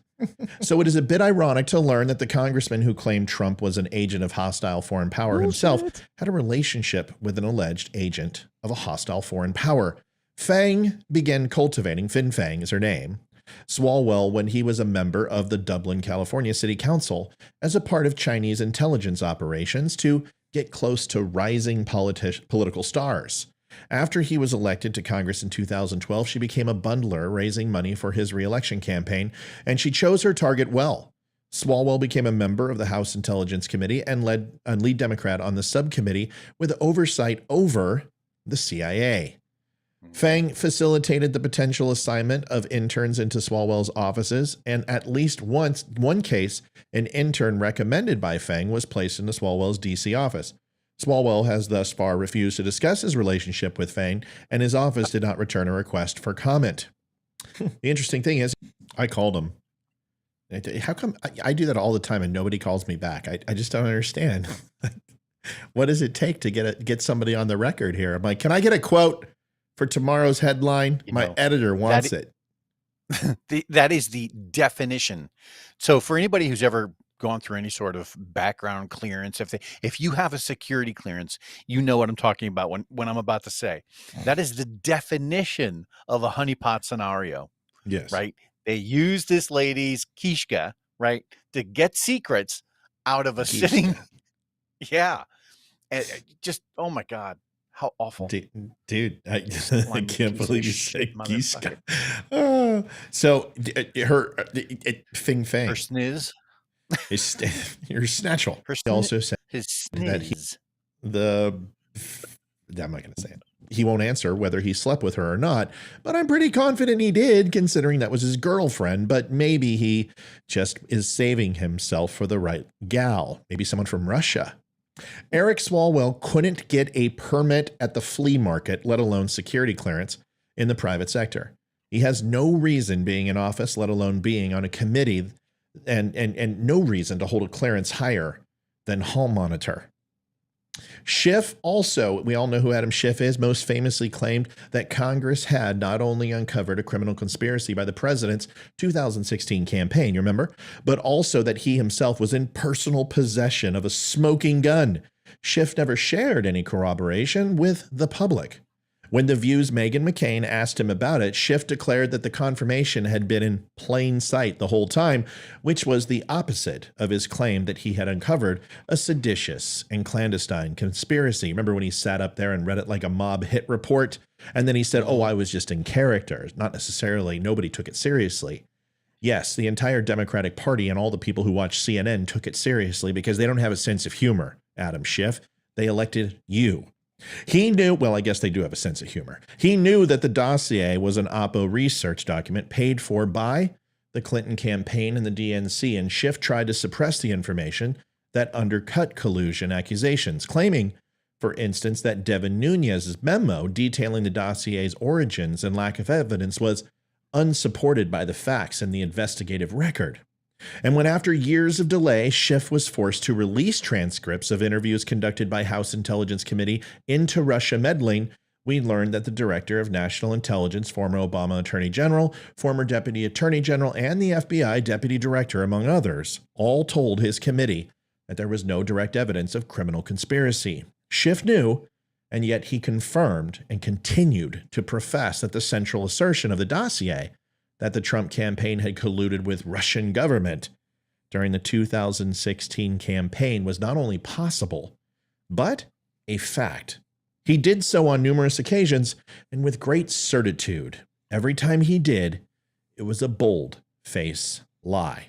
So it is a bit ironic to learn that the congressman who claimed Trump was an agent of hostile foreign power himself had a relationship with an alleged agent of a hostile foreign power. Fang began cultivating, Fin Fang is her name, Swallwell when he was a member of the Dublin, California City Council as a part of Chinese intelligence operations to get close to rising political stars. After he was elected to Congress in 2012, she became a bundler raising money for his re-election campaign, and she chose her target well. Swallwell became a member of the House Intelligence Committee and lead Democrat on the subcommittee with oversight over the CIA. Fang facilitated the potential assignment of interns into Swallwell's offices, and at least one case, an intern recommended by Fang was placed into Swallwell's D.C. office. Swallwell has thus far refused to discuss his relationship with Fang, and his office did not return a request for comment. The interesting thing is, I called him. How come I do that all the time and nobody calls me back? I just don't understand. What does it take to get somebody on the record here? I'm like, can I get a quote for tomorrow's headline? My editor wants it. That is the definition. So for anybody who's ever gone through any sort of background clearance, if you have a security clearance, you know what I'm talking about when I'm about to say. That is the definition of a honeypot scenario. Yes. Right? They use this lady's Kishka, right, to get secrets out of a sitting. Yeah. And just, oh my God. How awful. Dude, I can't believe you said Kishka. So her Fing Fang. Her sniz. Your snatchel. He also said that I'm not going to say it. He won't answer whether he slept with her or not, but I'm pretty confident he did, considering that was his girlfriend. But maybe he just is saving himself for the right gal, maybe someone from Russia. Eric Swallwell couldn't get a permit at the flea market, let alone security clearance in the private sector. He has no reason being in office, let alone being on a committee, and no reason to hold a clearance higher than hall monitor. Schiff also, we all know who Adam Schiff is, most famously claimed that Congress had not only uncovered a criminal conspiracy by the president's 2016 campaign, you remember, but also that he himself was in personal possession of a smoking gun. Schiff never shared any corroboration with the public. When The View's Meghan McCain asked him about it, Schiff declared that the confirmation had been in plain sight the whole time, which was the opposite of his claim that he had uncovered a seditious and clandestine conspiracy. Remember when he sat up there and read it like a mob hit report? And then he said, oh, I was just in character. Not necessarily. Nobody took it seriously. Yes, the entire Democratic Party and all the people who watch CNN took it seriously because they don't have a sense of humor, Adam Schiff. They elected you. He knew, well, I guess they do have a sense of humor. He knew that the dossier was an Oppo research document paid for by the Clinton campaign and the DNC, and Schiff tried to suppress the information that undercut collusion accusations, claiming For instance, that Devin Nunes' memo detailing the dossier's origins and lack of evidence was unsupported by the facts in the investigative record. And when after years of delay, Schiff was forced to release transcripts of interviews conducted by House Intelligence Committee into Russia meddling, we learned that the Director of National Intelligence, former Obama Attorney General, former Deputy Attorney General, and the FBI Deputy Director, among others, all told his committee that there was no direct evidence of criminal conspiracy. Schiff knew, and yet he confirmed and continued to profess that the central assertion of the dossier that the Trump campaign had colluded with Russian government during the 2016 campaign was not only possible, but a fact. He did so on numerous occasions and with great certitude. Every time he did, it was a bold-faced lie.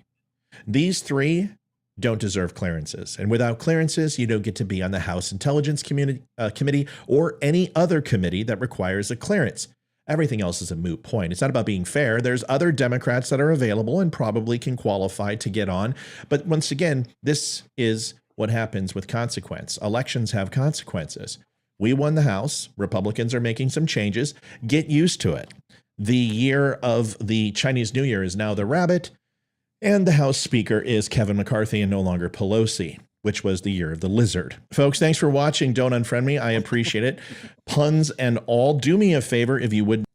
These three don't deserve clearances, and without clearances, you don't get to be on the House Intelligence Committee or any other committee that requires a clearance. Everything else is a moot point. It's not about being fair. There's other Democrats that are available and probably can qualify to get on. But once again, this is what happens with consequence. Elections have consequences. We won the House. Republicans are making some changes. Get used to it. The year of the Chinese New Year is now the rabbit, and the House Speaker is Kevin McCarthy and no longer Pelosi, which was the year of the lizard. Folks, thanks for watching. Don't unfriend me. I appreciate it. Puns and all. Do me a favor if you would.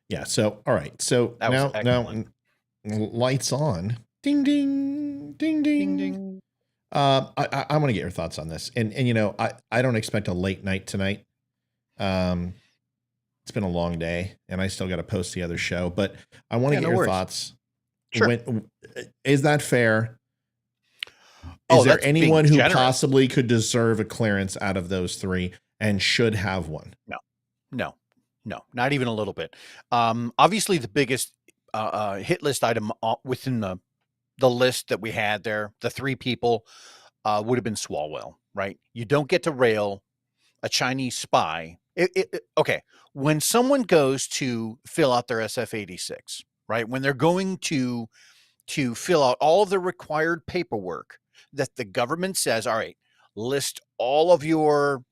Yeah, so, all right. So now lights on. Ding, ding, ding, ding. Ding, ding. I want to get your thoughts on this. And you know, I don't expect a late night tonight. It's been a long day, and I still got to post the other show, but I want to get your thoughts. Sure. Is that fair? Is there anyone who possibly could deserve a clearance out of those three and should have one? No, not even a little bit. Obviously, the biggest hit list item within the list that we had there, the three people, would have been Swallwell, right? You don't get to rail a Chinese spy. Okay, when someone goes to fill out their SF-86, right? When they're going to fill out all of the required paperwork that the government says, all right, list all of your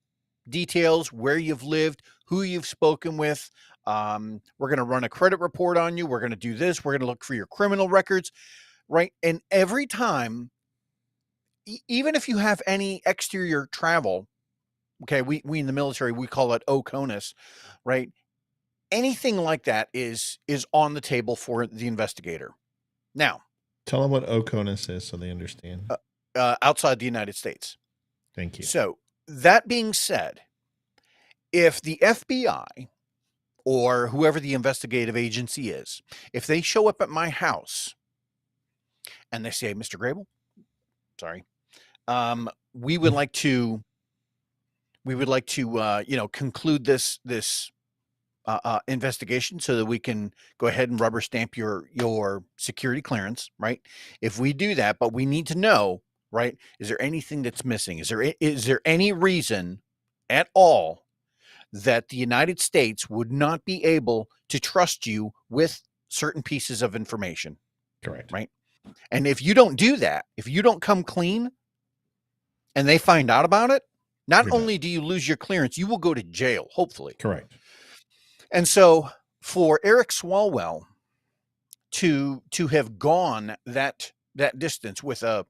details, where you've lived, who you've spoken with. We're going to run a credit report on you. We're going to do this. We're going to look for your criminal records, right? And every time, even if you have any exterior travel, okay, we in the military, we call it OCONUS, right? Anything like that is on the table for the investigator. Now, tell them what OCONUS is so they understand. Outside the United States. Thank you. So that being said, if the FBI or whoever the investigative agency is, if they show up at my house and they say, Mr. Grable, sorry, we would like to conclude this investigation so that we can go ahead and rubber stamp your security clearance, right? If we do that, but we need to know, right? Is there anything that's missing? Is there any reason at all that the United States would not be able to trust you with certain pieces of information? Correct. Right? And if you don't do that, if you don't come clean and they find out about it, not only do you lose your clearance, you will go to jail, hopefully. Correct. And so for Eric Swallwell to have gone that distance with a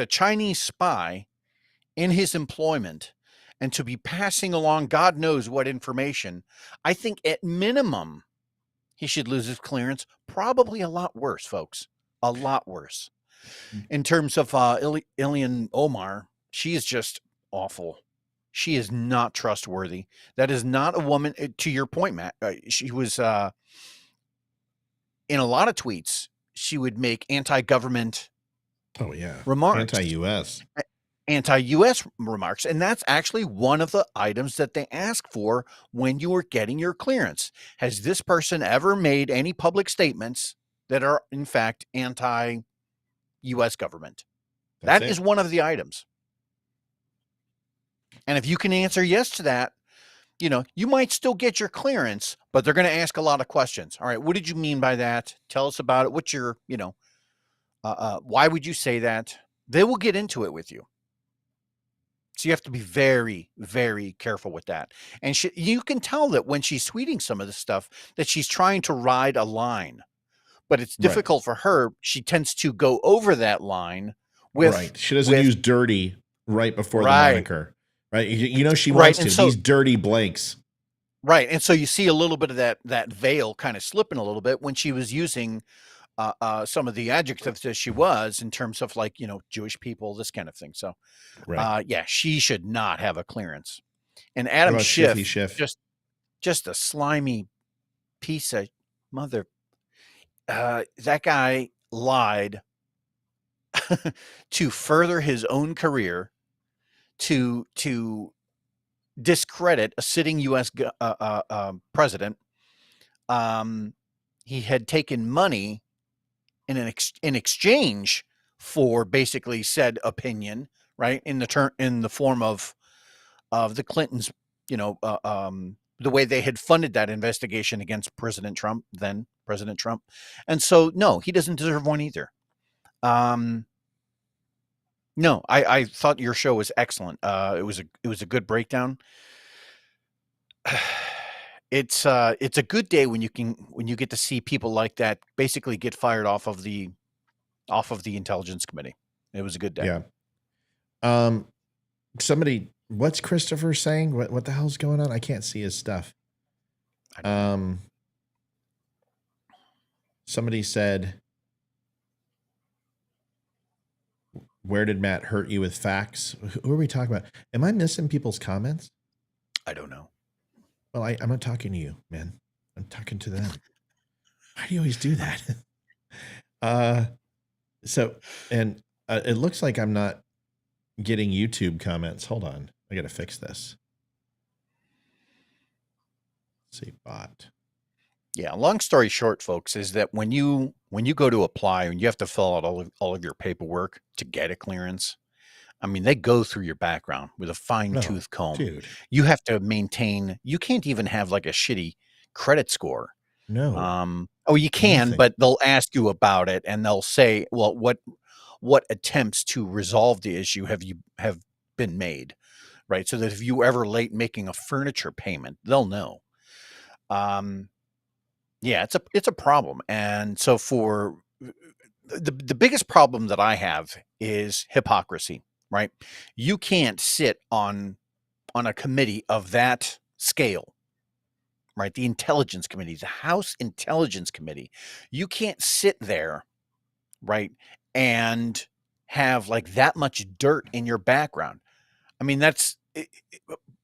Chinese spy in his employment and to be passing along God knows what information, I think at minimum he should lose his clearance. Probably a lot worse, folks. A lot worse. In terms of Ilhan Omar, she is just awful. She is not trustworthy. That is not a woman. To your point, Matt, she was in a lot of tweets. She would make anti-government remarks, anti-U.S. remarks, and that's actually one of the items that they ask for when you are getting your clearance. Has this person ever made any public statements that are in fact anti-U.S. government? That is one of the items. And if you can answer yes to that, you might still get your clearance, but they're going to ask a lot of questions. All right, what did you mean by that? Tell us about it. What's your, why would you say that? They will get into it with you. So you have to be very, very careful with that. And you can tell that when she's tweeting some of this stuff that she's trying to ride a line, but it's Right. difficult for her. She tends to go over that line with right. She doesn't use dirty right before the Right. moniker. Right. You know she Right, wants and to. so- These dirty blanks. right. And so you see a little bit of that veil kind of slipping a little bit when she was using some of the adjectives that she was in terms of like, Jewish people, this kind of thing. So, Right. yeah, she should not have a clearance. And What Adam about Schiff, Schiffy Schiff? just a slimy piece of mother. That guy lied to further his own career, to discredit a sitting U.S. President. He had taken money in exchange for basically said opinion, right? In the form of the Clintons, the way they had funded that investigation against then President Trump. And so, no, he doesn't deserve one either. No, I thought your show was excellent. It was a good breakdown. It's a good day when you get to see people like that basically get fired off of the Intelligence Committee. It was a good day. Yeah. What's Christopher saying? What the hell's going on? I can't see his stuff. Somebody said, where did Matt hurt you with facts? Who are we talking about? Am I missing people's comments? I don't know. Well, I'm not talking to you, man. I'm talking to them. Why do you always do that? It looks like I'm not getting YouTube comments. Hold on. I got to fix this. Let's see, bot. Yeah. Long story short, folks, is that when you go to apply and you have to fill out all of your paperwork to get a clearance, I mean, they go through your background with a fine-tooth comb. Dude. You have to maintain. You can't even have like a shitty credit score. No. You can, Nothing. but they'll ask you about it, and they'll say, "Well, what attempts to resolve the issue have been made?" Right, so that if you ever late making a furniture payment, they'll know. Yeah, it's a problem, and so for the biggest problem that I have is hypocrisy. Right, you can't sit on a committee of that scale. Right, the Intelligence Committee, the House Intelligence Committee, you can't sit there, right, and have like that much dirt in your background. I mean, that's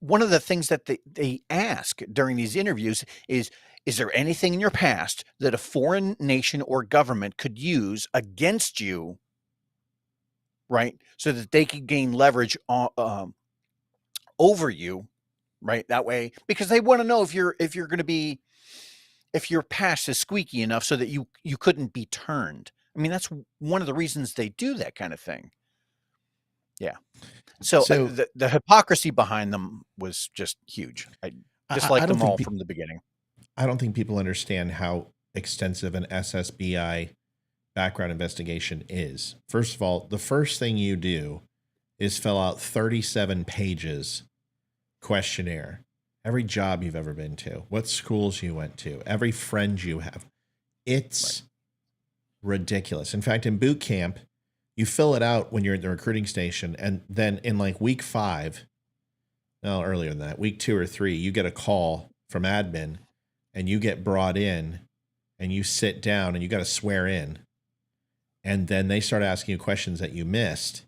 one of the things that they ask during these interviews is there anything in your past that a foreign nation or government could use against you, right, so that they could gain leverage over you, right, that way, because they want to know if you're going to be, if your past is squeaky enough so that you couldn't be turned. I mean, that's one of the reasons they do that kind of thing. Yeah. So the hypocrisy behind them was just huge. I disliked them all from the beginning. I don't think people understand how extensive an SSBI background investigation is. First of all, the first thing you do is fill out 37 pages questionnaire. Every job you've ever been to, what schools you went to, every friend you have. It's ridiculous. In fact, in boot camp, you fill it out when you're at the recruiting station, and then in like week 5, no, earlier than that, week 2 or 3, you get a call from admin and you get brought in and you sit down and you got to swear in. And then they start asking you questions that you missed.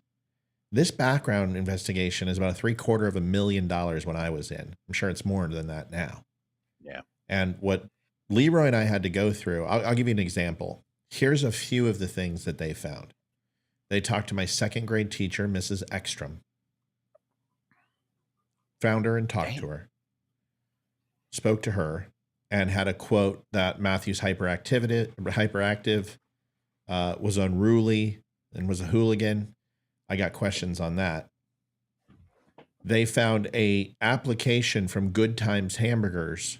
This background investigation is about $750,000 when I was in. I'm sure it's more than that now. Yeah. And what Leroy and I had to go through, I'll give you an example. Here's a few of the things that they found. They talked to my 2nd grade teacher, Mrs. Ekstrom. Found her and talked to her. Spoke to her and had a quote that Matthew's hyperactive, was unruly and was a hooligan. I got questions on that. They found a application from Good Times Hamburgers,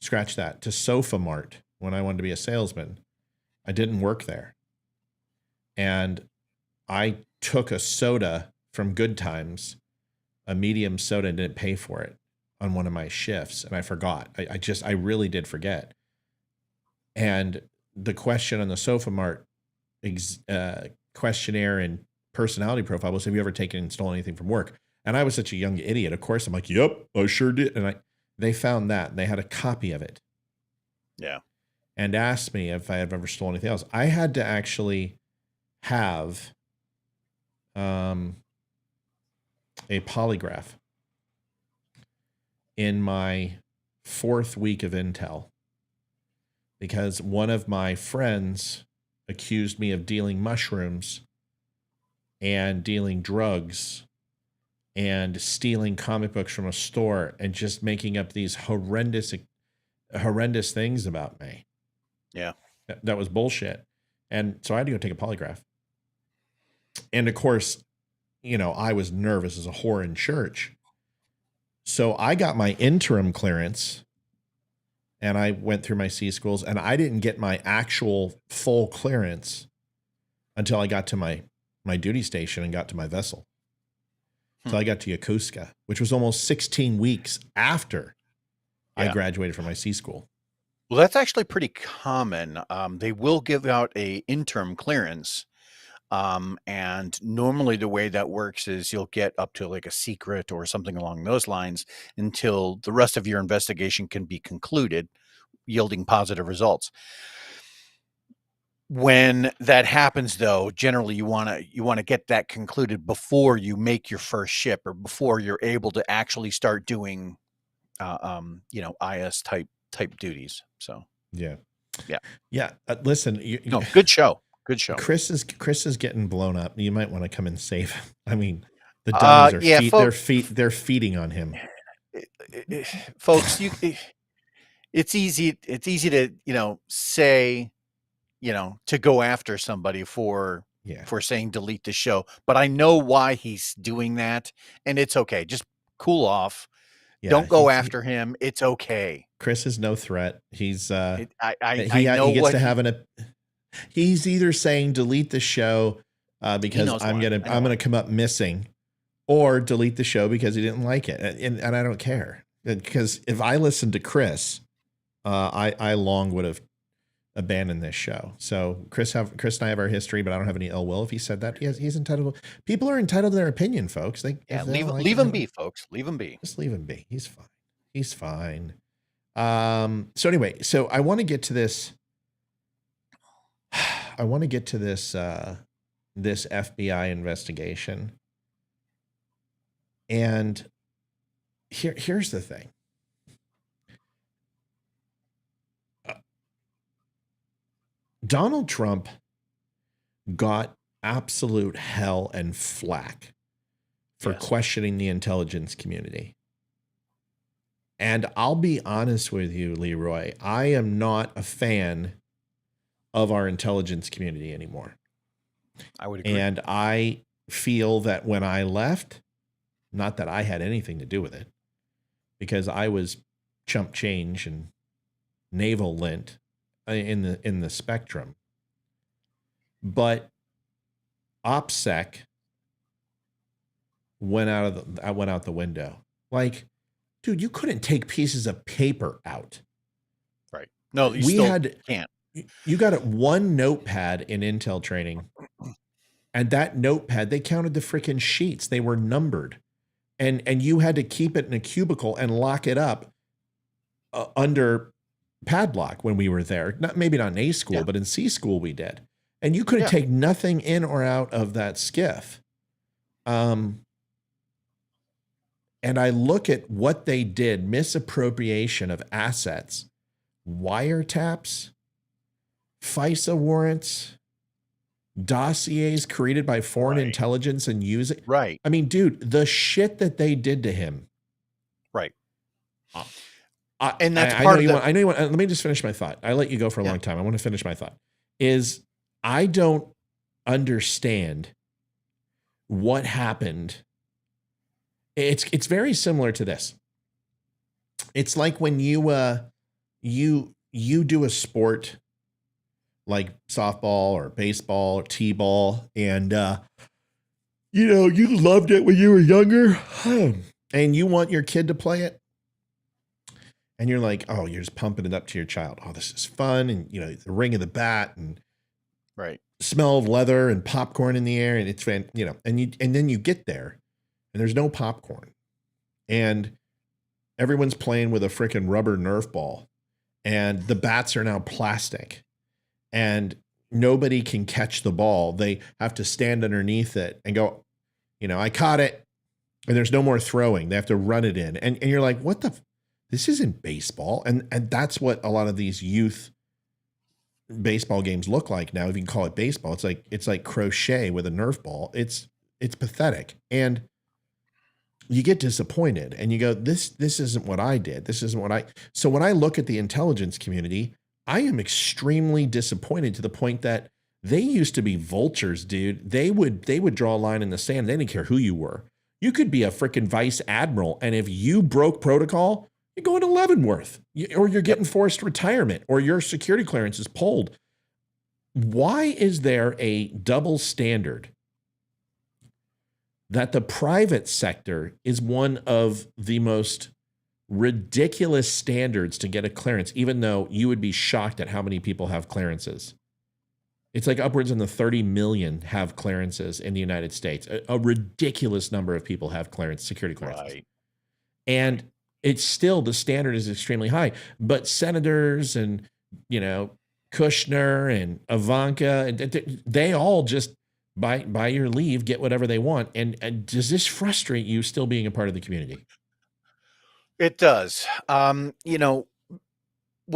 scratch that, to Sofa Mart when I wanted to be a salesman. I didn't work there. And I took a soda from Good Times a medium soda and didn't pay for it on one of my shifts, and I forgot. I really did forget. And the question on the Sofa Mart questionnaire and personality profile was, have you ever taken and stolen anything from work? And I was such a young idiot. Of course, I'm like, yep, I sure did. And they found that, and they had a copy of it. Yeah. And asked me if I had ever stolen anything else. I had to actually have a polygraph in my 4th week of Intel, because one of my friends accused me of dealing mushrooms and dealing drugs and stealing comic books from a store and just making up these horrendous things about me. Yeah. That was bullshit. And so I had to go take a polygraph. And of course, I was nervous as a whore in church. So I got my interim clearance and I went through my C schools, and I didn't get my actual full clearance until I got to my duty station and got to my vessel. So I got to Yokosuka, which was almost 16 weeks after I graduated from my C school. Well, that's actually pretty common. They will give out a interim clearance. And normally the way that works is you'll get up to like a secret or something along those lines until the rest of your investigation can be concluded, yielding positive results. When that happens, though, generally you want to get that concluded before you make your first ship, or before you're able to actually start doing, IS type duties. So yeah. Good Listen, show. Good show. Chris is getting blown up. You might want to come and save him. I mean, the dummies are they're feeding on him. Folks, it's easy to, say, to go after somebody for saying delete the show, but I know why he's doing that, and it's okay. Just cool off. Yeah, don't go after him. It's okay. Chris is no threat. He's I he know gets what to have he's either saying delete the show because I'm gonna come up missing, or delete the show because he didn't like it, and I don't care, because if I listened to Chris, I long would have abandoned this show. So Chris and I have our history, but I don't have any ill will. If he said that, he's entitled. People are entitled to their opinion, folks. Leave him be, folks. Leave him be. Just leave him be. He's fine. He's fine. So anyway, I want to get to this. This FBI investigation. And here's the thing. Donald Trump got absolute hell and flack for questioning the intelligence community. And I'll be honest with you, Leroy, I am not a fan of our intelligence community anymore. I would agree. And I feel that when I left, not that I had anything to do with it, because I was chump change and naval lint in the spectrum, but OPSEC went out the window. Like, dude, you couldn't take pieces of paper out. Right. No, can't. You got one notepad in Intel training, and that notepad, they counted the freaking sheets. They were numbered, and you had to keep it in a cubicle and lock it up under padlock when we were there. Maybe not in A school, but in C school we did. And you couldn't take nothing in or out of that skiff. And I look at what they did: misappropriation of assets, wiretaps, FISA warrants, dossiers created by foreign intelligence and using. Right. I mean, dude, the shit that they did to him. Right. And that's I know you want. Let me just finish my thought. I let you go for a long time. I want to finish my thought. I don't understand what happened. It's very similar to this. It's like when you do a sport like softball or baseball or t-ball, and you loved it when you were younger and you want your kid to play it. And you're like, oh, you're just pumping it up to your child. Oh, this is fun. And, the ring of the bat and Right. smell of leather and popcorn in the air. And it's, and then you get there and there's no popcorn. And everyone's playing with a freaking rubber Nerf ball. And the bats are now plastic. And nobody can catch the ball. They have to stand underneath it and go, I caught it. And there's no more throwing. They have to run it in. And you're like, what the... This isn't baseball. And that's what a lot of these youth baseball games look like now. If you can call it baseball, it's like crochet with a Nerf ball. It's pathetic. And you get disappointed and you go, this isn't what I did. This isn't what so when I look at the intelligence community, I am extremely disappointed to the point that they used to be vultures, dude. They would draw a line in the sand. They didn't care who you were. You could be a freaking vice admiral. And if you broke protocol, you're going to Leavenworth, or you're getting forced retirement, or your security clearance is pulled. Why is there a double standard that the private sector is one of the most ridiculous standards to get a clearance, even though you would be shocked at how many people have clearances? It's like upwards in the 30 million have clearances in the United States. A ridiculous number of people have security clearances. Right. And it's still, the standard is extremely high, but senators and, Kushner and Ivanka, they all just by your leave, get whatever they want. And does this frustrate you still being a part of the community? It does. What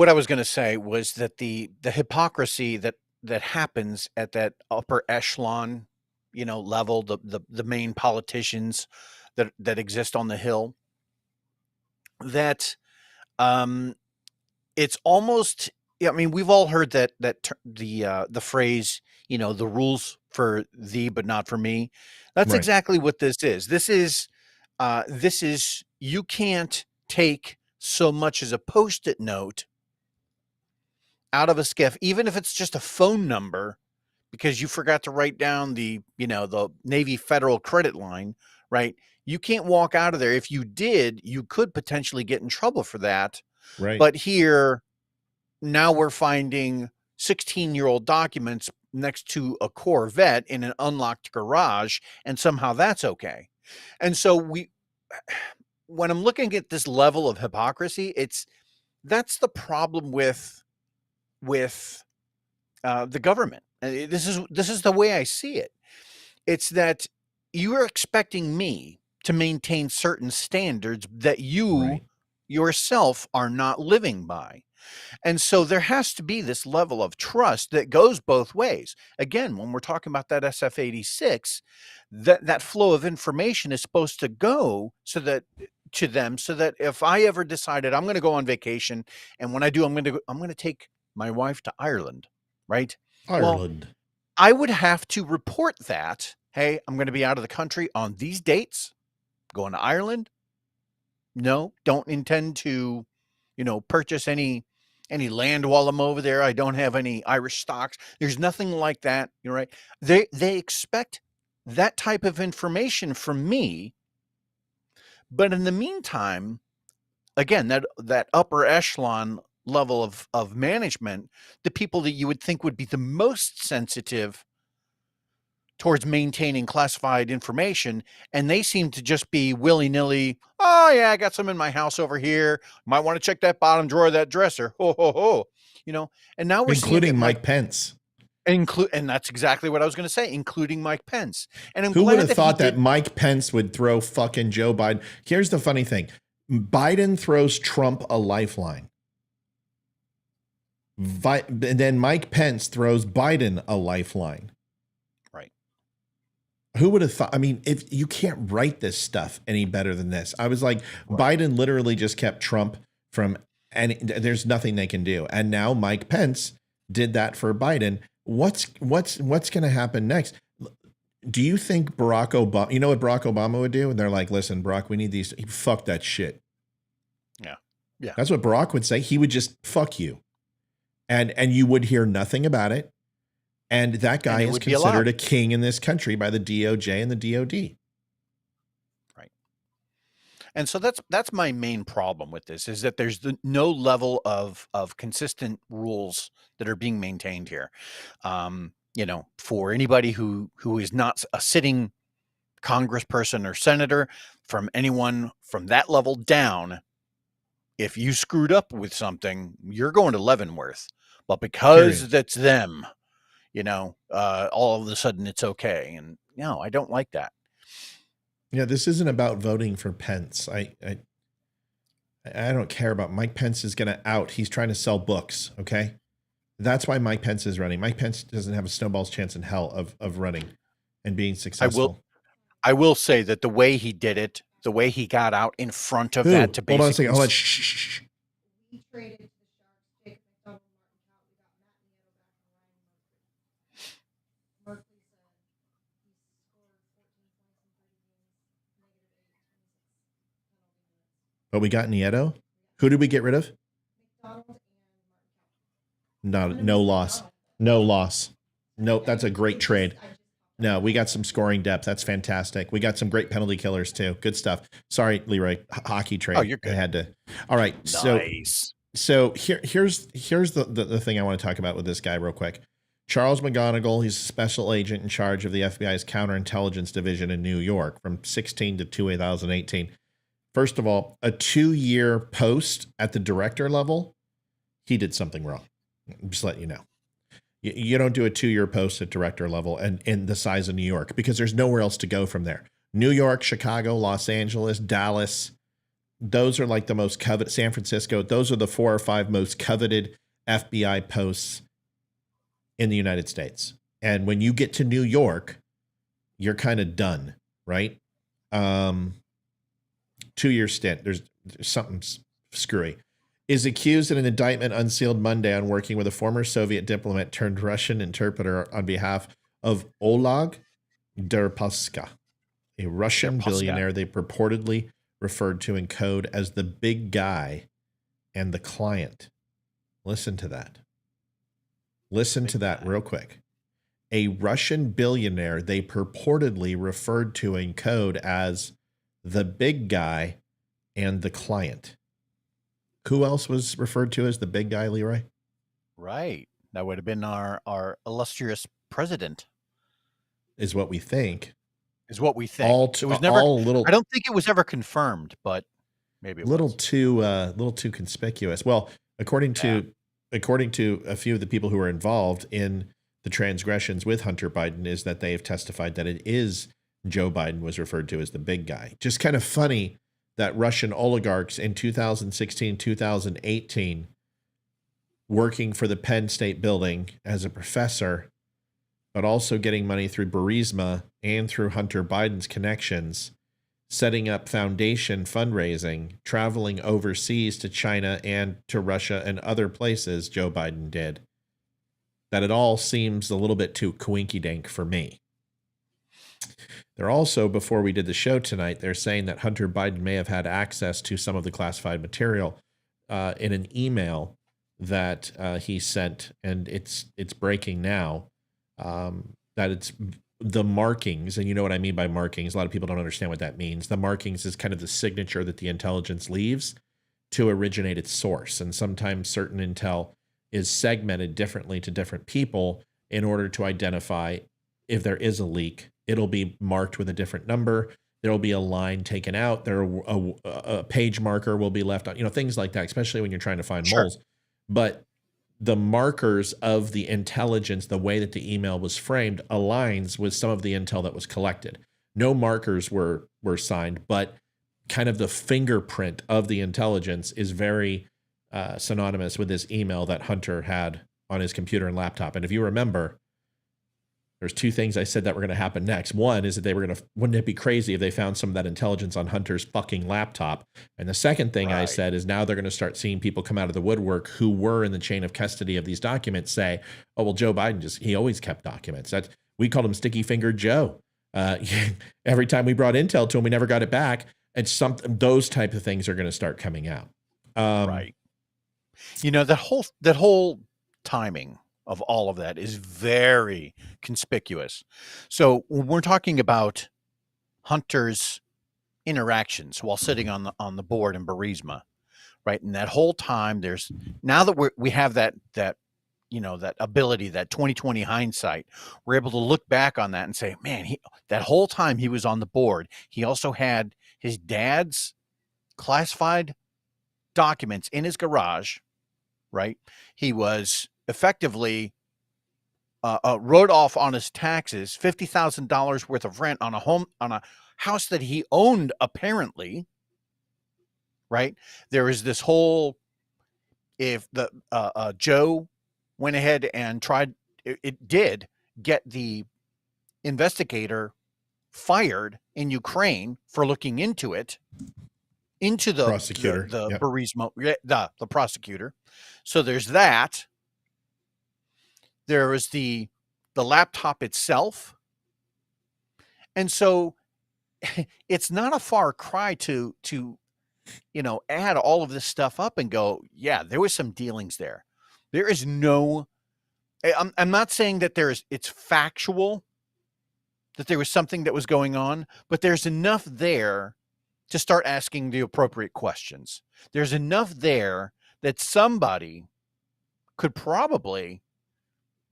I was going to say was that the hypocrisy that happens at that upper echelon, level, the main politicians that exist on the Hill, that it's almost, we've all heard that the phrase, the rules for thee but not for me. That's Right. exactly what this is. This is you can't take so much as a Post-it note out of a skiff, even if it's just a phone number, because you forgot to write down the Navy Federal credit line, right? You can't walk out of there. If you did, you could potentially get in trouble for that. Right. But here, now we're finding 16-year-old documents next to a Corvette in an unlocked garage, and somehow that's okay. And so when I'm looking at this level of hypocrisy, that's the problem with the government. And this is the way I see it. It's that you are expecting me to maintain certain standards that you Right. yourself are not living by. And so there has to be this level of trust that goes both ways. Again, when we're talking about that SF-86, that flow of information is supposed to go to them so that if I ever decided I'm going to go on vacation, and when I do, I'm going to take my wife to Ireland, right? Ireland. Well, I would have to report that, hey, I'm going to be out of the country on these dates, going to Ireland. No, don't intend to, purchase any land while I'm over there. I don't have any Irish stocks. There's nothing like that. You're right. They expect that type of information from me. But in the meantime, again, that upper echelon level of management, the people that you would think would be the most sensitive towards maintaining classified information, and they seem to just be willy-nilly, oh yeah, I got some in my house over here, might want to check that bottom drawer of that dresser, ho ho ho, and now we're Including seeing Mike Pence. and that's exactly what I was going to say, including Mike Pence. And I'm Who glad would have thought that did- Mike Pence would throw fucking Joe Biden? Here's the funny thing. Biden throws Trump a lifeline. And then Mike Pence throws Biden a lifeline. Right. Who would have thought? I mean, if you can't write this stuff any better than this. I was like, Biden literally just kept Trump from, and there's nothing they can do. And now Mike Pence did that for Biden. What's going to happen next? Do you think Barack Obama, you know what Barack Obama would do? And they're like, listen, Barack, we need these. Fuck that shit. Yeah. Yeah. That's what Barack would say. He would just fuck you. And you would hear nothing about it. And that guy And it is would be considered allowed. a king in this country by the DOJ and the DOD. Right. And so that's my main problem with this, is that there's no level of consistent rules that are being maintained here. For anybody who is not a sitting congressperson or senator, from anyone from that level down, if you screwed up with something, you're going to Leavenworth. But because that's them, all of a sudden it's okay. And no, I don't like that. Yeah, this isn't about voting for Pence. I don't care about Mike Pence is going to out. He's trying to sell books. Okay. That's why Mike Pence is running. Mike Pence doesn't have a snowball's chance in hell of running and being successful. I will say that the way he did it, the way he got out in front of that to basically... Hold on a second. Hold on. Shh. We traded to the Sharks, Jacob McDonald, Martin Kaut. We got Matt Nieto back in Ryan Merkley. Merkley said he scored 14 points in 30 games, -8, 26 penalty minutes. But we got Nieto. Who did we get rid of? McDonald and Martin Kaut. No loss. No loss. Nope, that's a great trade. No, we got some scoring depth. That's fantastic. We got some great penalty killers too. Good stuff. Sorry, Leroy. Hockey trade. Oh, you're good. I had to. All right. Nice. So here's the thing I want to talk about with this guy real quick. Charles McGonigal, he's a special agent in charge of the FBI's counterintelligence division in New York from 16 to 2018. First of all, a 2-year post at the director level, he did something wrong. Just let you know. You don't do a 2-year post at director level and in the size of New York, because there's nowhere else to go from there. New York, Chicago, Los Angeles, Dallas, those are like the most coveted. San Francisco, those are the 4 or 5 most coveted FBI posts in the United States. And when you get to New York, you're kind of done, right? 2-year stint. There's something screwy. Is accused in an indictment unsealed Monday on working with a former Soviet diplomat turned Russian interpreter on behalf of Oleg Deripaska, a Russian billionaire they purportedly referred to in code as the big guy and the client. Listen to that. Listen to that real quick. A Russian billionaire they purportedly referred to in code as the big guy and the client. Who else was referred to as the big guy, Leroy? Right. That would have been our illustrious president. Is what we think. Is what we think. It was never. I don't think it was ever confirmed, but maybe it was. Too conspicuous. Well, according to a few of the people who are involved in the transgressions with Hunter Biden, is that they have testified that it is Joe Biden was referred to as the big guy. Just kind of funny that Russian oligarchs in 2016, 2018, working for the Penn State building as a professor, but also getting money through Burisma and through Hunter Biden's connections, setting up foundation fundraising, traveling overseas to China and to Russia and other places Joe Biden did, that it all seems a little bit too coinky-dink for me. They're also, before we did the show tonight, they're saying that Hunter Biden may have had access to some of the classified material in an email that he sent, and it's breaking now, that it's the markings, and you know what I mean by markings. A lot of people don't understand what that means. The markings is kind of the signature that the intelligence leaves to originate its source, and sometimes certain intel is segmented differently to different people in order to identify if there is a leak. It'll be marked with a different number. There'll be a line taken out. A page marker will be left on, things like that, especially when you're trying to find moles. But the markers of the intelligence, the way that the email was framed, aligns with some of the intel that was collected. No markers were signed, but kind of the fingerprint of the intelligence is very synonymous with this email that Hunter had on his computer and laptop. And if you remember, there's 2 things I said that were going to happen next. One is that wouldn't it be crazy if they found some of that intelligence on Hunter's fucking laptop? And the second thing I said is now they're going to start seeing people come out of the woodwork who were in the chain of custody of these documents say, oh, well, Joe Biden he always kept documents. We called him Sticky Fingered Joe. Every time we brought intel to him, we never got it back. And those type of things are going to start coming out. Right. That whole timing of all of that is very conspicuous. So when we're talking about Hunter's interactions while sitting on the board in Burisma, right? And that whole time, there's now that we have that that ability, that 2020 hindsight, we're able to look back on that and say, man, that whole time he was on the board, he also had his dad's classified documents in his garage, right? He was effectively wrote off on his taxes $50,000 worth of rent on a house that he owned, apparently, right? There is this whole, if the Joe went ahead and tried, it did get the investigator fired in Ukraine for looking into it, into the Prosecutor. the Yep. Burisma, the prosecutor. So there's that. There is the laptop itself. And so it's not a far cry to add all of this stuff up and go, yeah, there was some dealings there. There is no, I'm not saying that it's factual that there was something that was going on, but there's enough there to start asking the appropriate questions. There's enough there that somebody could probably,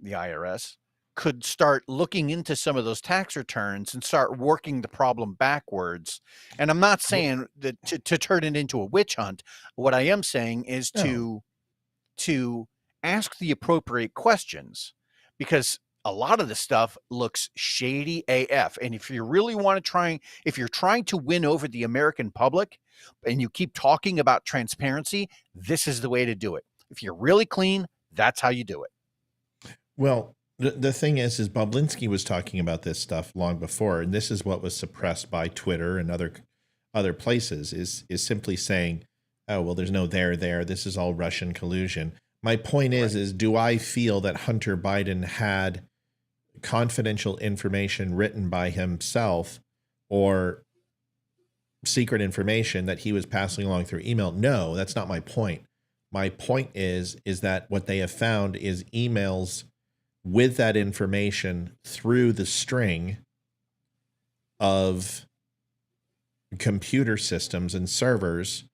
the IRS, could start looking into some of those tax returns and start working the problem backwards. And I'm not saying that to turn it into a witch hunt. What I am saying is to ask the appropriate questions, because a lot of the stuff looks shady AF. And if you really want to if you're trying to win over the American public and you keep talking about transparency, this is the way to do it. If you're really clean, that's how you do it. Well, the thing is Bobulinski was talking about this stuff long before, and this is what was suppressed by Twitter and other places, is simply saying, oh, well, there's no there. This is all Russian collusion. My point is do I feel that Hunter Biden had confidential information written by himself or secret information that he was passing along through email? No, that's not my point. My point is that what they have found is emails with that information through the string of computer systems and servers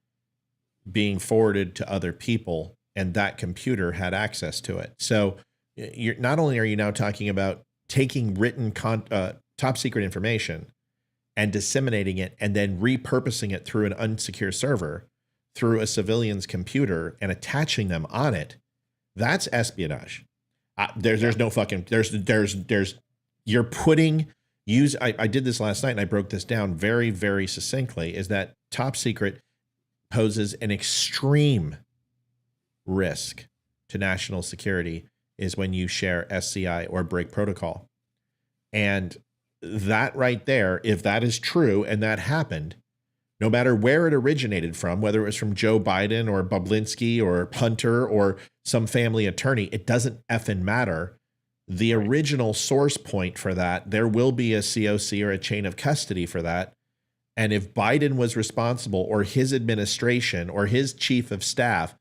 being forwarded to other people, and that computer had access to it. So you're not only are you now talking about taking written top secret information and disseminating it and then repurposing it through an unsecure server through a civilian's computer and attaching them on it. That's espionage. There's no fucking, you're putting, I did this last night and I broke this down very, very succinctly, is that top secret poses an extreme risk to national security is when you share SCI or break protocol. And that right there, if that is true and that happened, no matter where it originated from, whether it was from Joe Biden or Bobulinski or Hunter or some family attorney, it doesn't effing matter. The original source point for that, there will be a COC or a chain of custody for that. And if Biden was responsible, or his administration or his chief of staff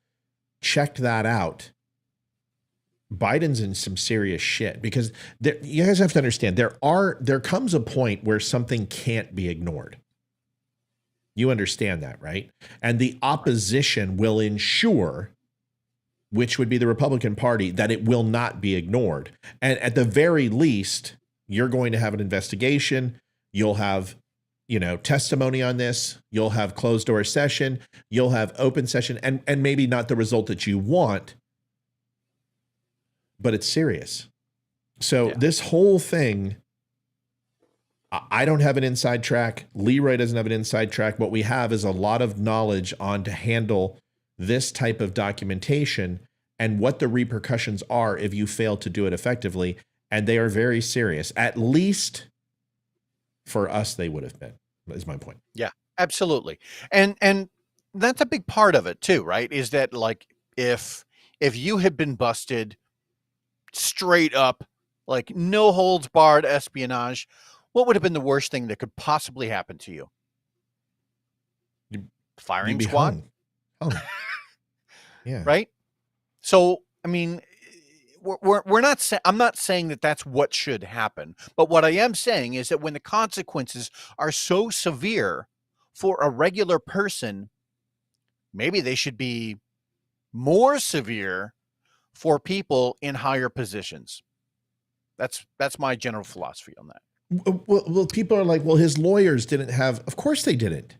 checked that out, Biden's in some serious shit, because you guys have to understand there comes a point where something can't be ignored. You understand that, right? And the opposition will ensure, which would be the Republican Party, that it will not be ignored. And at the very least, you're going to have an investigation. You'll have, testimony on this. You'll have closed door session. You'll have open session, and maybe not the result that you want, but it's serious. So this whole thing, I don't have an inside track. Leroy doesn't have an inside track. What we have is a lot of knowledge on to handle this type of documentation and what the repercussions are if you fail to do it effectively. And they are very serious. At least for us, they would have been, is my point. Yeah, absolutely. And that's a big part of it too, right? Is that, like, if you had been busted straight up, like no holds barred espionage, what would have been the worst thing that could possibly happen to you? Firing squad? Hung. Yeah. Right? So, I mean, we're not saying, I'm not saying that that's what should happen, but what I am saying is that when the consequences are so severe for a regular person, maybe they should be more severe for people in higher positions. That's my general philosophy on that. Well, people are like, well, his lawyers didn't have, of course they didn't.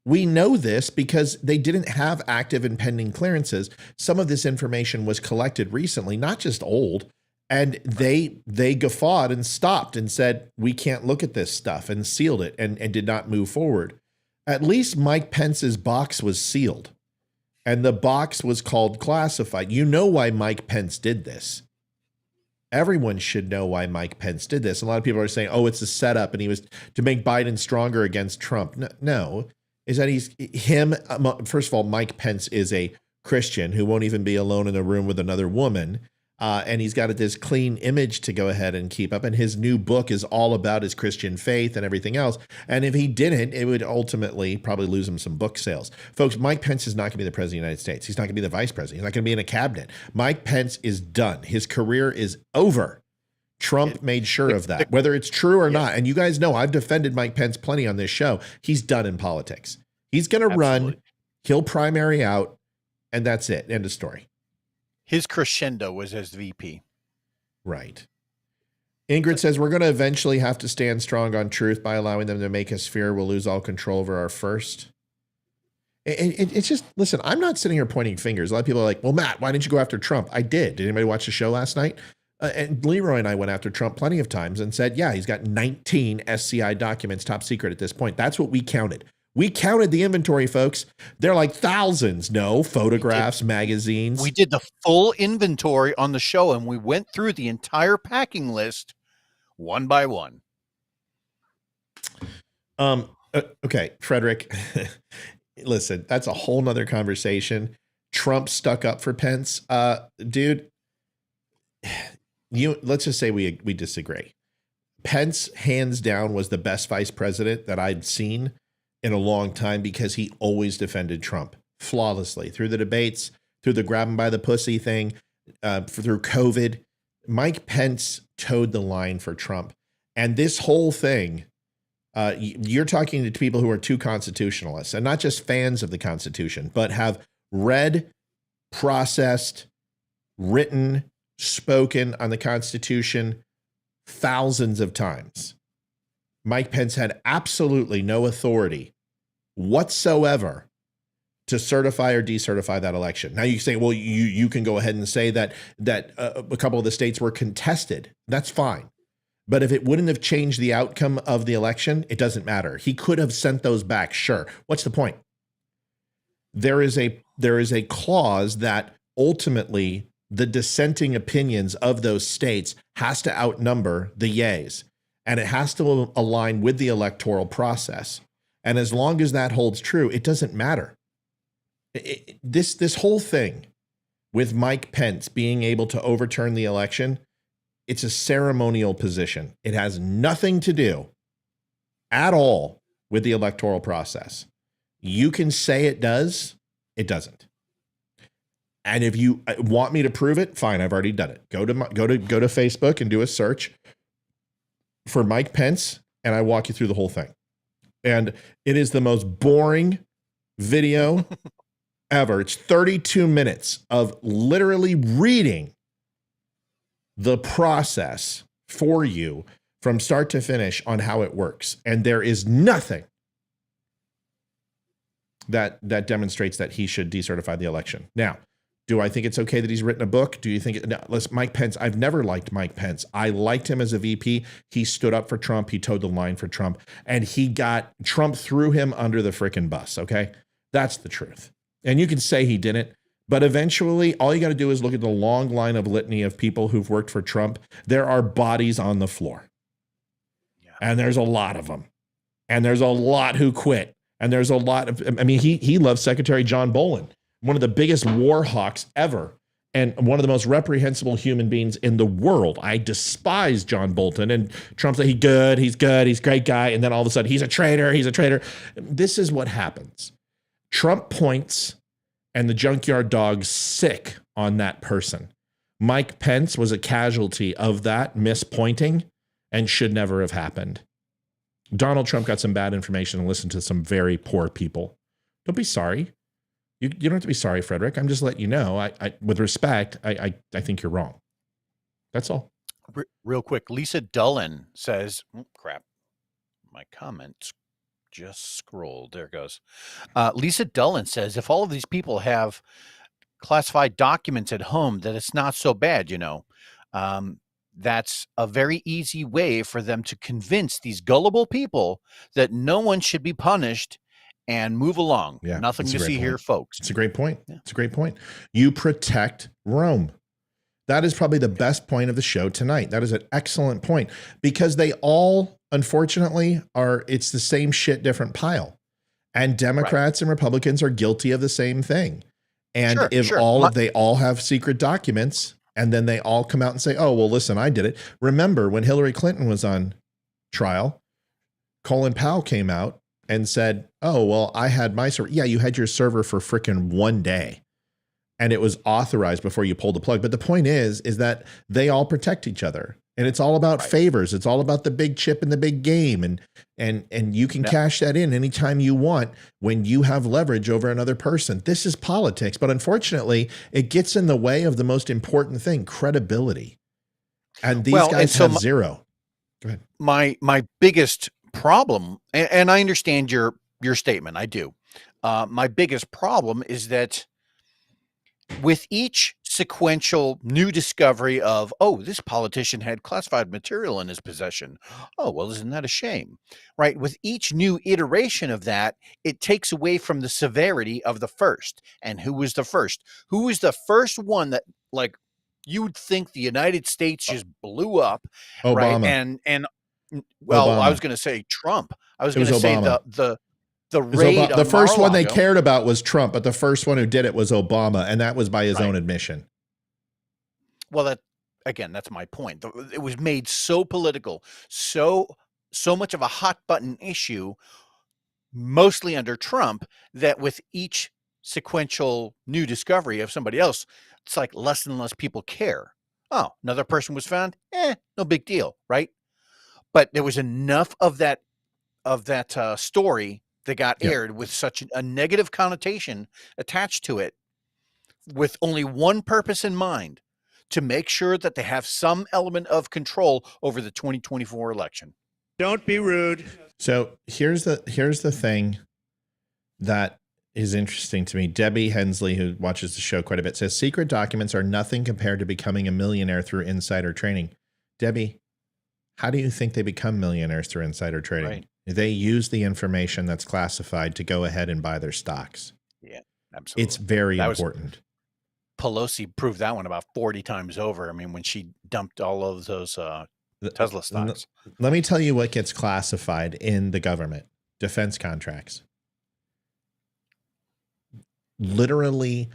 We know this because they didn't have active and pending clearances. Some of this information was collected recently, not just old, and they guffawed and stopped and said, we can't look at this stuff, and sealed it and did not move forward. At least Mike Pence's box was sealed, and the box was called classified. You know why Mike Pence did this. Everyone should know why Mike Pence did this. A lot of people are saying, oh, it's a setup and he was to make Biden stronger against Trump. No, is that first of all, Mike Pence is a Christian who won't even be alone in a room with another woman. And he's got this clean image to go ahead and keep up. And his new book is all about his Christian faith and everything else. And if he didn't, it would ultimately probably lose him some book sales. Folks, Mike Pence is not going to be the president of the United States. He's not going to be the vice president. He's not going to be in a cabinet. Mike Pence is done. His career is over. Trump made sure of that, whether it's true or not. And you guys know I've defended Mike Pence plenty on this show. He's done in politics. He's going to run. He'll primary out. And that's it. End of story. His crescendo was as VP. Right. Ingrid says, we're going to eventually have to stand strong on truth by allowing them to make us fear we'll lose all control over our first. It's just, listen, I'm not sitting here pointing fingers. A lot of people are like, well, Matt, why didn't you go after Trump? I did. Did anybody watch the show last night? And Leroy and I went after Trump plenty of times and said, yeah, he's got 19 SCI documents, top secret at this point. That's what we counted. We counted the inventory, folks. They're like thousands. No, photographs, magazines. We did the full inventory on the show, and we went through the entire packing list one by one. Okay, Frederick, listen, that's a whole nother conversation. Trump stuck up for Pence. Dude, let's just say we disagree. Pence, hands down, was the best vice president that I'd seen in a long time because he always defended Trump flawlessly through the debates, through the grab him by the pussy thing, through COVID. Mike Pence towed the line for Trump. And this whole thing, you're talking to people who are true constitutionalists and not just fans of the Constitution, but have read, processed, written, spoken on the Constitution thousands of times. Mike Pence had absolutely no authority whatsoever to certify or decertify that election. Now you say, well, you can go ahead and say that a couple of the states were contested. That's fine. But if it wouldn't have changed the outcome of the election, it doesn't matter. He could have sent those back. Sure. What's the point? There is a clause that ultimately the dissenting opinions of those states has to outnumber the yays. And it has to align with the electoral process. And as long as that holds true, it doesn't matter. This whole thing with Mike Pence being able to overturn the election, it's a ceremonial position. It has nothing to do at all with the electoral process. You can say it does, it doesn't. And if you want me to prove it, fine, I've already done it. Go to Facebook and do a search for Mike Pence, and I walk you through the whole thing. And it is the most boring video ever. It's 32 minutes of literally reading the process for you from start to finish on how it works. And there is nothing that demonstrates that he should decertify the election. Now, do I think it's okay that he's written a book? Do you think Mike Pence? I've never liked Mike Pence. I liked him as a VP. He stood up for Trump. He towed the line for Trump, and Trump threw him under the frickin' bus. Okay, that's the truth. And you can say he didn't, but eventually, all you got to do is look at the long line of litany of people who've worked for Trump. There are bodies on the floor, and there's a lot of them, and there's a lot who quit, and there's a lot of. I mean, he loves Secretary John Bolton, one of the biggest war hawks ever, and one of the most reprehensible human beings in the world. I despise John Bolton, and Trump said he's good, he's a great guy, and then all of a sudden he's a traitor. This is what happens. Trump points, and the junkyard dog's sick on that person. Mike Pence was a casualty of that mispointing and should never have happened. Donald Trump got some bad information and listened to some very poor people. Don't be sorry. You don't have to be sorry, Frederick. I'm just letting you know. I with respect, I think you're wrong. That's all. Real quick, Lisa Dullen says, crap, my comments just scrolled. There it goes. Lisa Dullen says, if all of these people have classified documents at home, that it's not so bad, you know. That's a very easy way for them to convince these gullible people that no one should be punished and move along. Yeah, nothing that's a to great see here, point. folks. It's a great point. Yeah. It's a great point. You protect Rome. That is probably the best point of the show tonight. That is an excellent point because they all, unfortunately, it's the same shit, different pile. And Democrats and Republicans are guilty of the same thing. And if they all have secret documents and then they all come out and say, oh, well, listen, I did it. Remember when Hillary Clinton was on trial, Colin Powell came out and said, oh, well, I had my server. Yeah, you had your server for frickin' 1 day. And it was authorized before you pulled the plug. But the point is that they all protect each other. And it's all about favors. It's all about the big chip and the big game. And you can cash that in anytime you want when you have leverage over another person. This is politics. But unfortunately, it gets in the way of the most important thing, credibility. And these guys have zero. Go ahead. My biggest problem, and I understand your statement, I do. My biggest problem is that with each sequential new discovery of, oh, this politician had classified material in his possession. Oh, well, isn't that a shame? Right? With each new iteration of that, it takes away from the severity of the first. And who was the first? Who was the first one that, like, you would think the United States just blew up? Obama. Right? And well, Obama. I was going to say Trump. I was going to say the raid. The first one they Mar-a-Lago. cared about was Trump, but the first one who did it was Obama, and that was by his own admission. Well, that's my point. It was made so political, so much of a hot button issue, mostly under Trump, that with each sequential new discovery of somebody else, it's like less and less people care. Oh, another person was found? No big deal, right? But there was enough of that story that got aired with such a negative connotation attached to it, with only one purpose in mind: to make sure that they have some element of control over the 2024 election. Don't be rude. So here's the thing that is interesting to me. Debbie Hensley, who watches the show quite a bit, says secret documents are nothing compared to becoming a millionaire through insider trading. Debbie, how do you think they become millionaires through insider trading? Right. They use the information that's classified to go ahead and buy their stocks. Yeah, absolutely. It's very important. Pelosi proved that one about 40 times over. I mean, when she dumped all of those Tesla stocks. Let me tell you what gets classified in the government. Defense contracts. Literally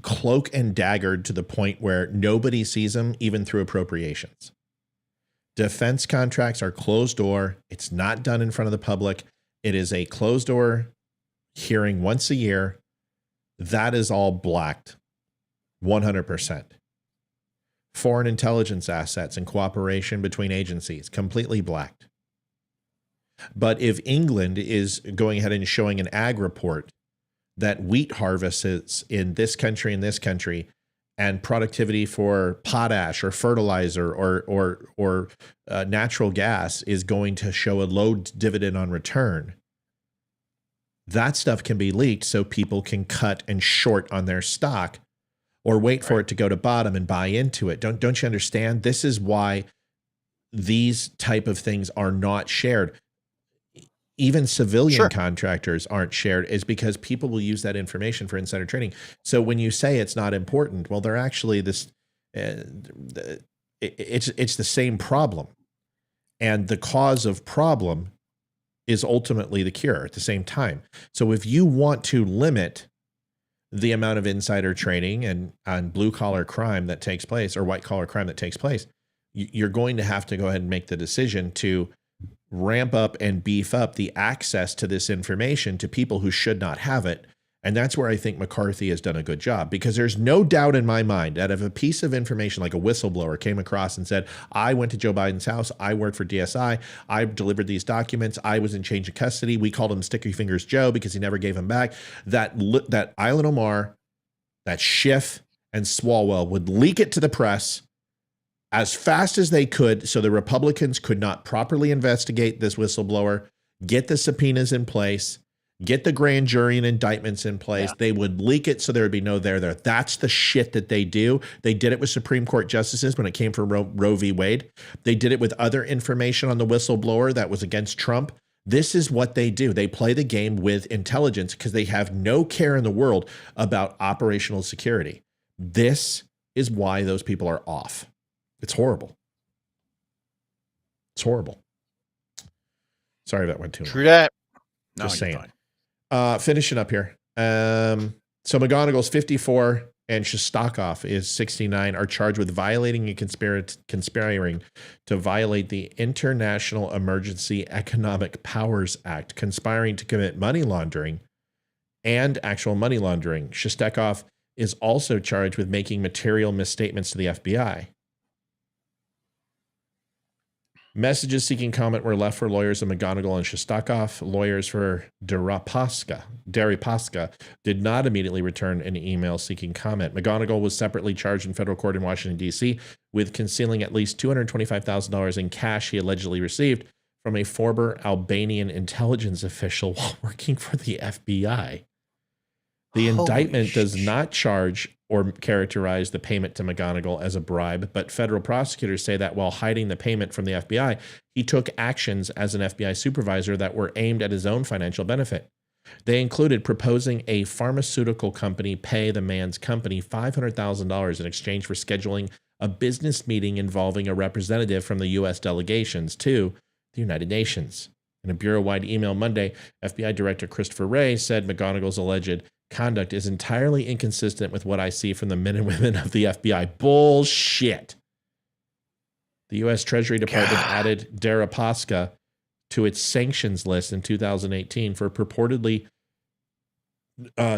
cloak and daggered to the point where nobody sees them, even through appropriations. Defense contracts are closed door. It's not done in front of the public. It is a closed door hearing once a year. That is all blacked. 100%. Foreign intelligence assets and cooperation between agencies, completely blacked. But if England is going ahead and showing an ag report that wheat harvests in this country and this country, and productivity for potash or fertilizer or natural gas is going to show a low dividend on return, that stuff can be leaked so people can cut and short on their stock or wait for it to go to bottom and buy into it. Don't you understand? This is why these type of things are not shared. Even civilian contractors aren't shared, is because people will use that information for insider trading. So when you say it's not important, well, they're actually this. It's the same problem, and the cause of problem is ultimately the cure at the same time. So if you want to limit the amount of insider trading and on blue collar crime that takes place, or white collar crime that takes place, you're going to have to go ahead and make the decision to ramp up and beef up the access to this information to people who should not have it. And that's where I think McCarthy has done a good job, because there's no doubt in my mind that if a piece of information like a whistleblower came across and said, I went to Joe Biden's house, I worked for DSI, I delivered these documents, I was in change of custody, we called him Sticky Fingers Joe because he never gave him back, that Island Omar, that Schiff, and Swallwell would leak it to the press as fast as they could so the Republicans could not properly investigate this whistleblower, get the subpoenas in place, get the grand jury and indictments in place. They would leak it so there would be no there. That's the shit that they do. They did it with Supreme Court justices when it came for Roe v. Wade. They did it with other information on the whistleblower that was against Trump. This is what they do. They play the game with intelligence because they have no care in the world about operational security. This is why those people are off. It's horrible. It's horrible. Sorry if that went too long. True that. No, Just you're saying. fine. Finishing up here. So McGonigal's 54 and Shostakov is 69 are charged with violating and conspiring to violate the International Emergency Economic Powers Act, conspiring to commit money laundering and actual money laundering. Shostakov is also charged with making material misstatements to the FBI. Messages seeking comment were left for lawyers of McGonigal and Shostakov. Lawyers for Deripaska did not immediately return an email seeking comment. McGonigal was separately charged in federal court in Washington, D.C. with concealing at least $225,000 in cash he allegedly received from a former Albanian intelligence official while working for the FBI. The indictment does not charge or characterize the payment to McGonigal as a bribe, but federal prosecutors say that while hiding the payment from the FBI, he took actions as an FBI supervisor that were aimed at his own financial benefit. They included proposing a pharmaceutical company pay the man's company $500,000 in exchange for scheduling a business meeting involving a representative from the U.S. delegations to the United Nations. In a bureau-wide email Monday, FBI Director Christopher Wray said McGonigal's alleged conduct is entirely inconsistent with what I see from the men and women of the FBI. Bullshit. The U.S. Treasury Department added Deripaska to its sanctions list in 2018 for purportedly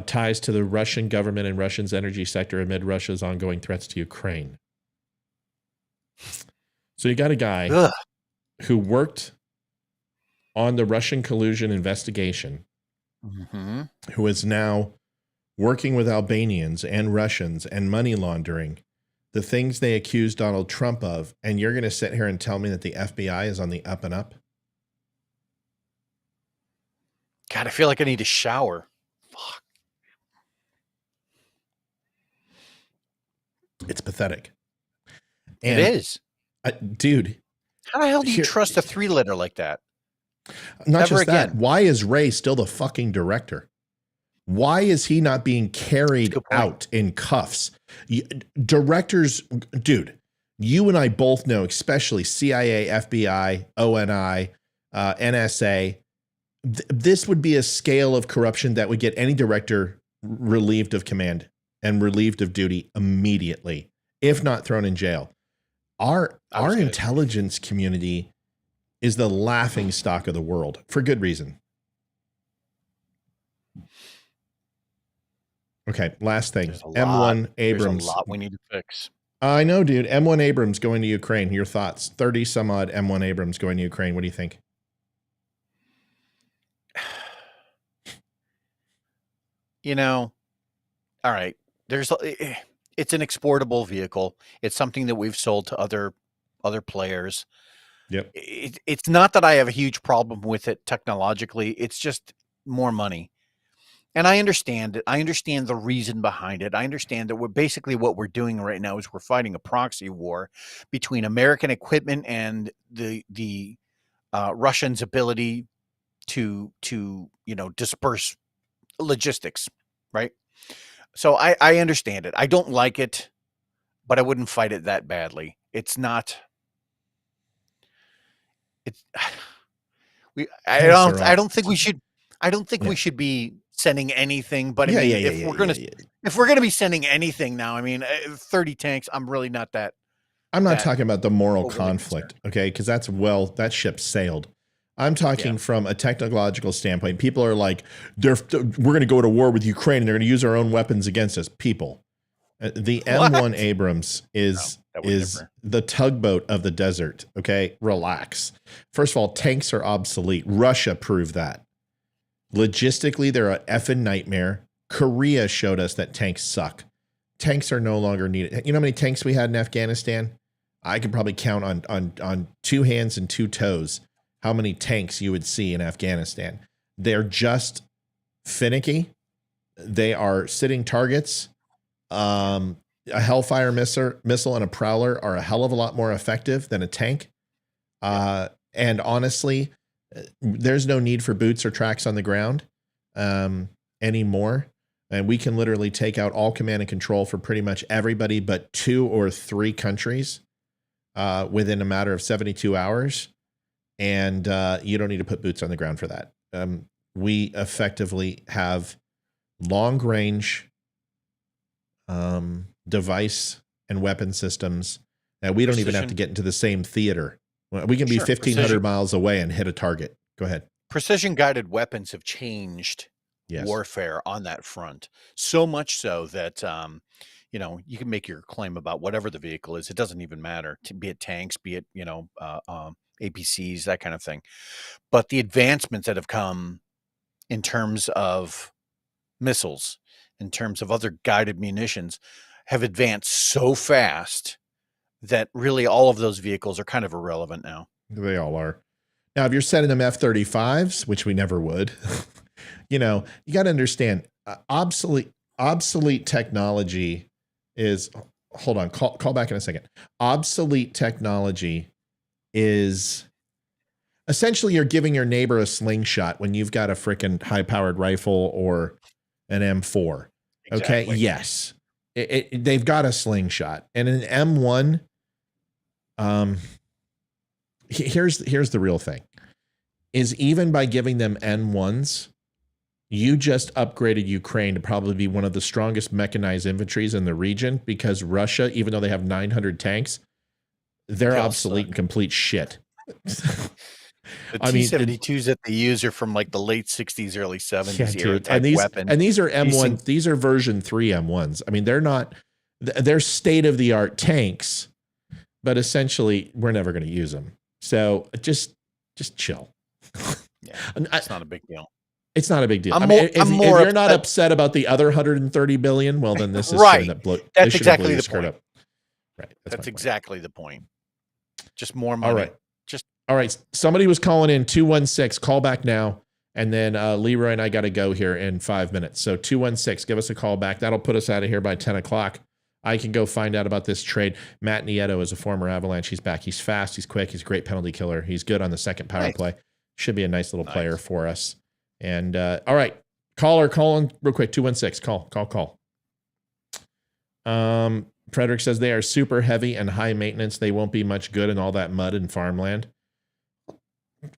ties to the Russian government and Russia's energy sector amid Russia's ongoing threats to Ukraine. So you got a guy who worked on the Russian collusion investigation, who is now working with Albanians and Russians and money laundering, the things they accuse Donald Trump of, and you're going to sit here and tell me that the FBI is on the up and up? God, I feel like I need a shower. Fuck. It's pathetic. And it is. Dude. How the hell do you trust a 3-letter like that? Not Never just again. that. Why is Ray still the fucking director? Why is he not being carried out in cuffs? Directors, dude, you and I both know, especially CIA, FBI, ONI, NSA, this would be a scale of corruption that would get any director relieved of command and relieved of duty immediately, if not thrown in jail. Our intelligence community is the laughing stock of the world for good reason. Okay, last thing. M1 Abrams. There's a lot we need to fix. I know, dude. M1 Abrams going to Ukraine. Your thoughts? 30 some odd M1 Abrams going to Ukraine. What do you think? You know, all right. It's an exportable vehicle. It's something that we've sold to other players. Yep. It's not that I have a huge problem with it technologically. It's just more money. And I understand it. I understand the reason behind it. I understand that what we're doing right now is we're fighting a proxy war between American equipment and the Russians' ability to disperse logistics, right? So I understand it. I don't like it, but I wouldn't fight it that badly. It's not. I don't think we should. I don't think we should be sending anything. But if we're gonna be sending anything now, I mean, 30 tanks. I'm really not that. I'm not talking about the moral conflict, okay? Because that ship sailed. I'm talking from a technological standpoint. People are like, we're going to go to war with Ukraine and they're going to use our own weapons against us. People, the M1 Abrams is the tugboat of the desert. Okay, relax. First of all, tanks are obsolete. Russia proved that. Logistically, they're an effing nightmare. Korea showed us that tanks suck. Tanks are no longer needed. You know how many tanks we had in Afghanistan? I could probably count on two hands and two toes how many tanks you would see in Afghanistan. They're just finicky. They are sitting targets. A Hellfire missile and a Prowler are a hell of a lot more effective than a tank. And honestly, there's no need for boots or tracks on the ground anymore. And we can literally take out all command and control for pretty much everybody but 2 or 3 countries within a matter of 72 hours. And you don't need to put boots on the ground for that. We effectively have long range device and weapon systems that we don't even have to get into the same theater. We can be 1,500 miles away and hit a target. Go ahead. Precision guided weapons have changed warfare on that front. So much so that, you can make your claim about whatever the vehicle is. It doesn't even matter, be it tanks, be it, APCs, that kind of thing. But the advancements that have come in terms of missiles, in terms of other guided munitions, have advanced so fast that really all of those vehicles are kind of irrelevant now. They all are. Now, if you're sending them F-35s, which we never would, you got to understand obsolete technology is, hold on, call back in a second. Obsolete technology is essentially you're giving your neighbor a slingshot when you've got a freaking high-powered rifle or an M4. Okay. Exactly. Yes. They've got a slingshot and an M1. Here's the real thing is even by giving them N1s, you just upgraded Ukraine to probably be one of the strongest mechanized infantries in the region because Russia, even though they have 900 tanks, they're obsolete and complete shit. The T-72s that they use are from like the late 60s, early 70s era type weapon. And these are M1. These are version 3 M1s. I mean, they're state-of-the-art tanks, but essentially we're never going to use them. So just chill. Yeah, it's not a big deal. It's not a big deal. If you're not upset about the other 130 billion, well, then this is right. That's exactly the point. Right. That's exactly the point. Just more money. All right. All right. Somebody was calling in 216. Call back now. And then Leroy and I got to go here in 5 minutes. So 216, give us a call back. That'll put us out of here by 10 o'clock. I can go find out about this trade. Matt Nieto is a former Avalanche. He's back. He's fast. He's quick. He's a great penalty killer. He's good on the second power play. Should be a nice little player for us. And all right. Caller, call in real quick. 216. Call. Frederick says they are super heavy and high maintenance. They won't be much good in all that mud and farmland.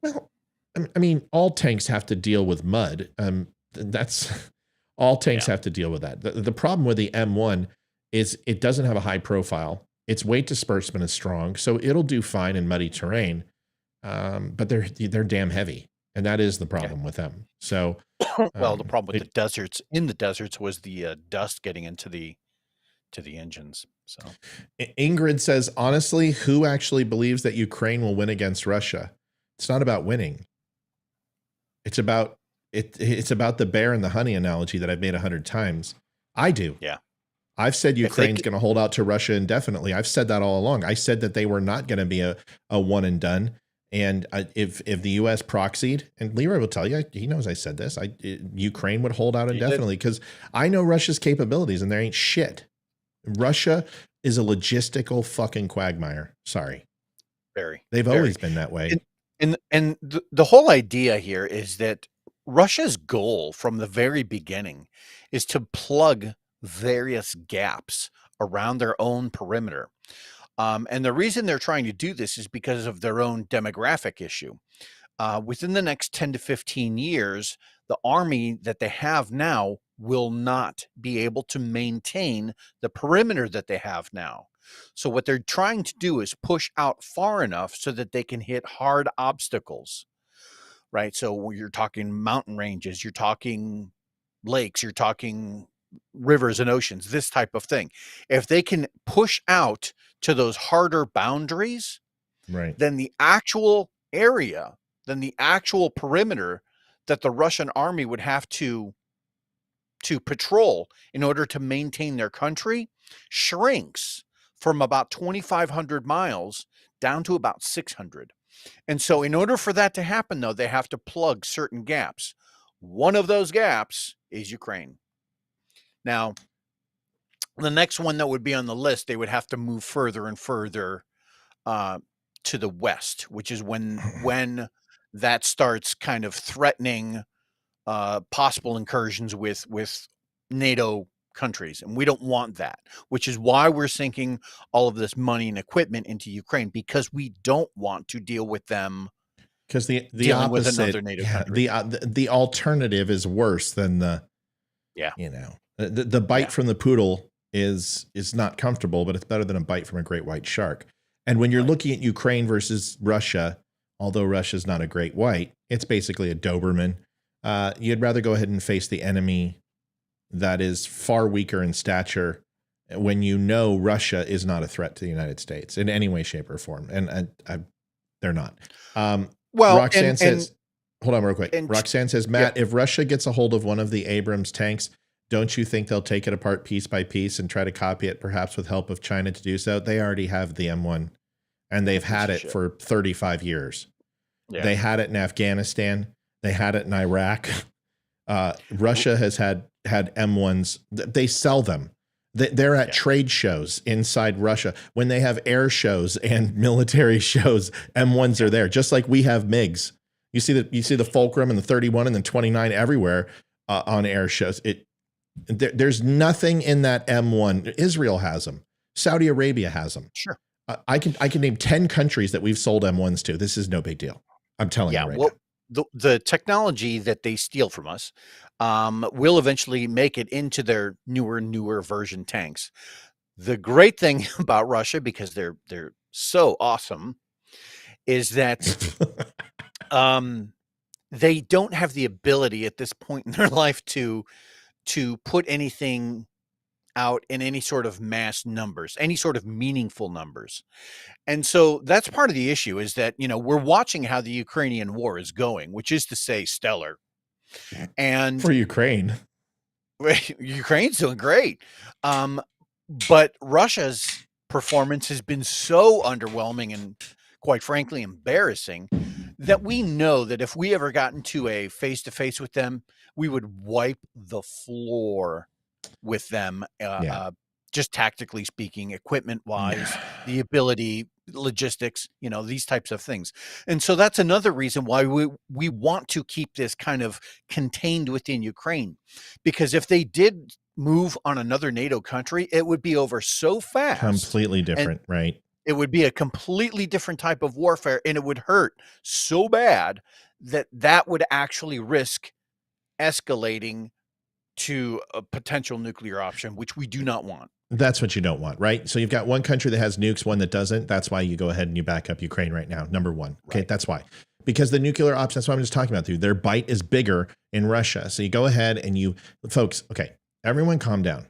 Well, I mean, all tanks have to deal with mud. That's all tanks have to deal with that. The problem with the M1 is it doesn't have a high profile. Its weight disbursement is strong, so it'll do fine in muddy terrain. But they're damn heavy, and that is the problem with them. So, well, the problem with the deserts was the dust getting into the engines. So, Ingrid says, honestly, who actually believes that Ukraine will win against Russia? It's not about winning. It's about the bear and the honey analogy that I've made 100 times. I do. Yeah. I've said Ukraine's going to hold out to Russia indefinitely. I've said that all along. I said that they were not going to be a one and done. And if the U.S. proxied, and Leroy will tell you, he knows I said this, Ukraine would hold out indefinitely because I know Russia's capabilities and there ain't shit. Russia is a logistical fucking quagmire. Sorry. They've always been that way. And the whole idea here is that Russia's goal from the very beginning is to plug various gaps around their own perimeter. And the reason they're trying to do this is because of their own demographic issue. Within the next 10 to 15 years, the army that they have now will not be able to maintain the perimeter that they have now. So what they're trying to do is push out far enough so that they can hit hard obstacles. right? So you're talking mountain ranges, you're talking lakes, you're talking rivers and oceans, this type of thing. If they can push out to those harder boundaries, Right. then the actual area, then the actual perimeter that the Russian army would have to patrol in order to maintain their country shrinks from about 2,500 miles down to about 600. And so in order for that to happen, though, they have to plug certain gaps. One of those gaps is Ukraine. Now, the next one that would be on the list, they would have to move further and further to the west, which is when that starts kind of threatening possible incursions with NATO countries. And we don't want that, which is why we're sinking all of this money and equipment into Ukraine, because we don't want to deal with them. Because the dealing with opposite, another NATO country. the alternative is worse than the, Yeah. you know, the bite from the poodle is not comfortable, but it's better than a bite from a great white shark. And when you're looking at Ukraine versus Russia, although Russia's not a great white, it's basically a Doberman. You'd rather go ahead and face the enemy that is far weaker in stature when you know Russia is not a threat to the United States in any way, shape, or form. And they're not. Well, Roxanne says, hold on real quick. and- Roxanne says, Matt, if Russia gets a hold of one of the Abrams tanks, don't you think they'll take it apart piece by piece and try to copy it, perhaps with help of China to do so? They already have the M1, and they've had it for 35 years. Yeah. They had it in Afghanistan. They had it in Iraq. Russia has had M1s. They sell them. They're at trade shows inside Russia. When they have air shows and military shows, M1s are there, just like we have MiGs. You see the Fulcrum and the 31 and the 29 everywhere on air shows. There's nothing in that M1. Israel has them. Saudi Arabia has them. Sure. I can name 10 countries that we've sold M1s to. This is no big deal. I'm telling you right now. The technology that they steal from us will eventually make it into their newer version tanks. The great thing about Russia, because they're so awesome, is that they don't have the ability at this point in their life to put anything out in any sort of mass numbers, any sort of meaningful numbers. And so that's part of the issue, is that, we're watching how the Ukrainian war is going, which is to say stellar. And For Ukraine. Ukraine's doing great. But Russia's performance has been so underwhelming and, quite frankly, embarrassing, that we know that if we ever got into a face-to-face with them, we would wipe the floor with them, just tactically speaking, equipment-wise, the ability, logistics, these types of things. And so that's another reason why we want to keep this kind of contained within Ukraine, because if they did move on another NATO country, it would be over so fast. Completely different, right? It would be a completely different type of warfare, and it would hurt so bad that would actually risk escalating to a potential nuclear option, which we do not want. That's what you don't want, right? So you've got one country that has nukes, one that doesn't. That's why you go ahead and you back up Ukraine right now. Number one. Okay, That's why. Because the nuclear option, that's what I'm just talking about. Their bite is bigger in Russia. So you go ahead and folks, okay, everyone calm down.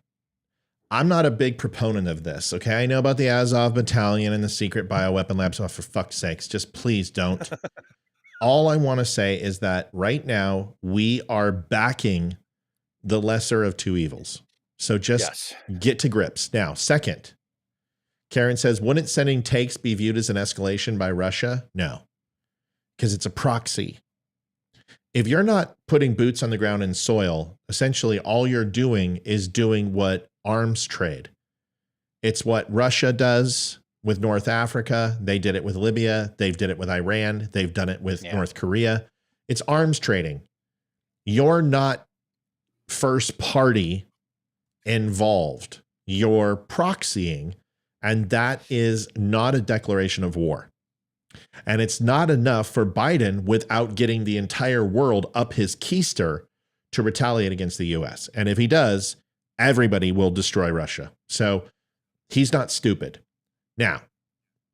I'm not a big proponent of this, okay? I know about the Azov battalion and the secret bioweapon labs. Oh, for fuck's sakes, just please don't. All I want to say is that right now we are backing the lesser of two evils. So just get to grips. Now, second, Karen says, wouldn't sending tanks be viewed as an escalation by Russia? No, because it's a proxy. If you're not putting boots on the ground in soil, essentially all you're doing is doing what arms trade. It's what Russia does with North Africa. They did it with Libya. They've did it with Iran. They've done it with North Korea. It's arms trading. You're not first party involved. You're proxying, and that is not a declaration of war. And it's not enough for Biden without getting the entire world up his keister to retaliate against the US. And if he does, everybody will destroy Russia. So he's not stupid. Now,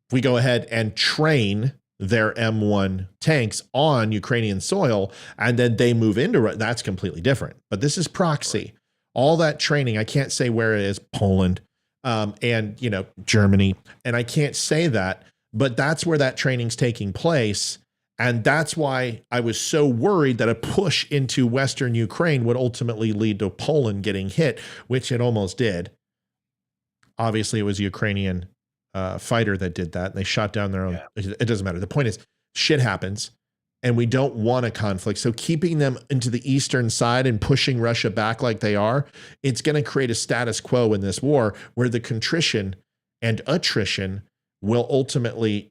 if we go ahead and train their M1 tanks on Ukrainian soil, and then they move into that's completely different. But this is proxy. All that training, I can't say where it is, Poland, and Germany, and I can't say that, but that's where that training's taking place. And that's why I was so worried that a push into Western Ukraine would ultimately lead to Poland getting hit, which it almost did. Obviously, it was a Ukrainian fighter that did that. They shot down their own. Yeah. It doesn't matter. The point is, shit happens, and we don't want a conflict. So keeping them into the eastern side and pushing Russia back like they are, it's going to create a status quo in this war where the contrition and attrition will ultimately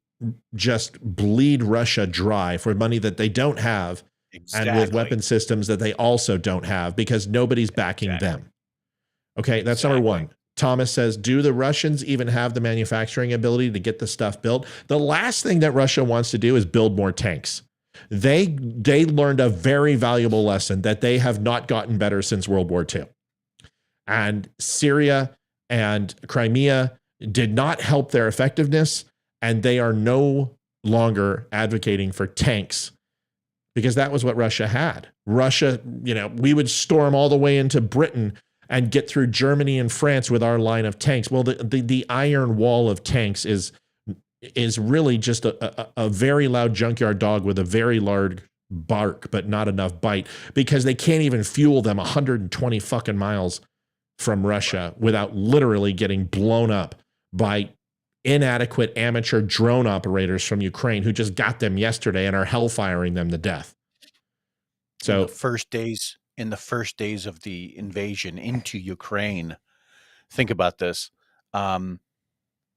just bleed Russia dry for money that they don't have. Exactly. And with weapon systems that they also don't have because nobody's backing them. Okay, that's number one. Thomas says, do the Russians even have the manufacturing ability to get the stuff built? The last thing that Russia wants to do is build more tanks. They learned a very valuable lesson that they have not gotten better since World War II. And Syria and Crimea did not help their effectiveness, and they are no longer advocating for tanks because that was what Russia had. Russia, we would storm all the way into Britain and get through Germany and France with our line of tanks. Well, the iron wall of tanks is really just a very loud junkyard dog with a very large bark, but not enough bite, because they can't even fuel them 120 fucking miles from Russia without literally getting blown up by inadequate amateur drone operators from Ukraine who just got them yesterday and are hellfiring them to death. So in the first days of the invasion into Ukraine, think about this.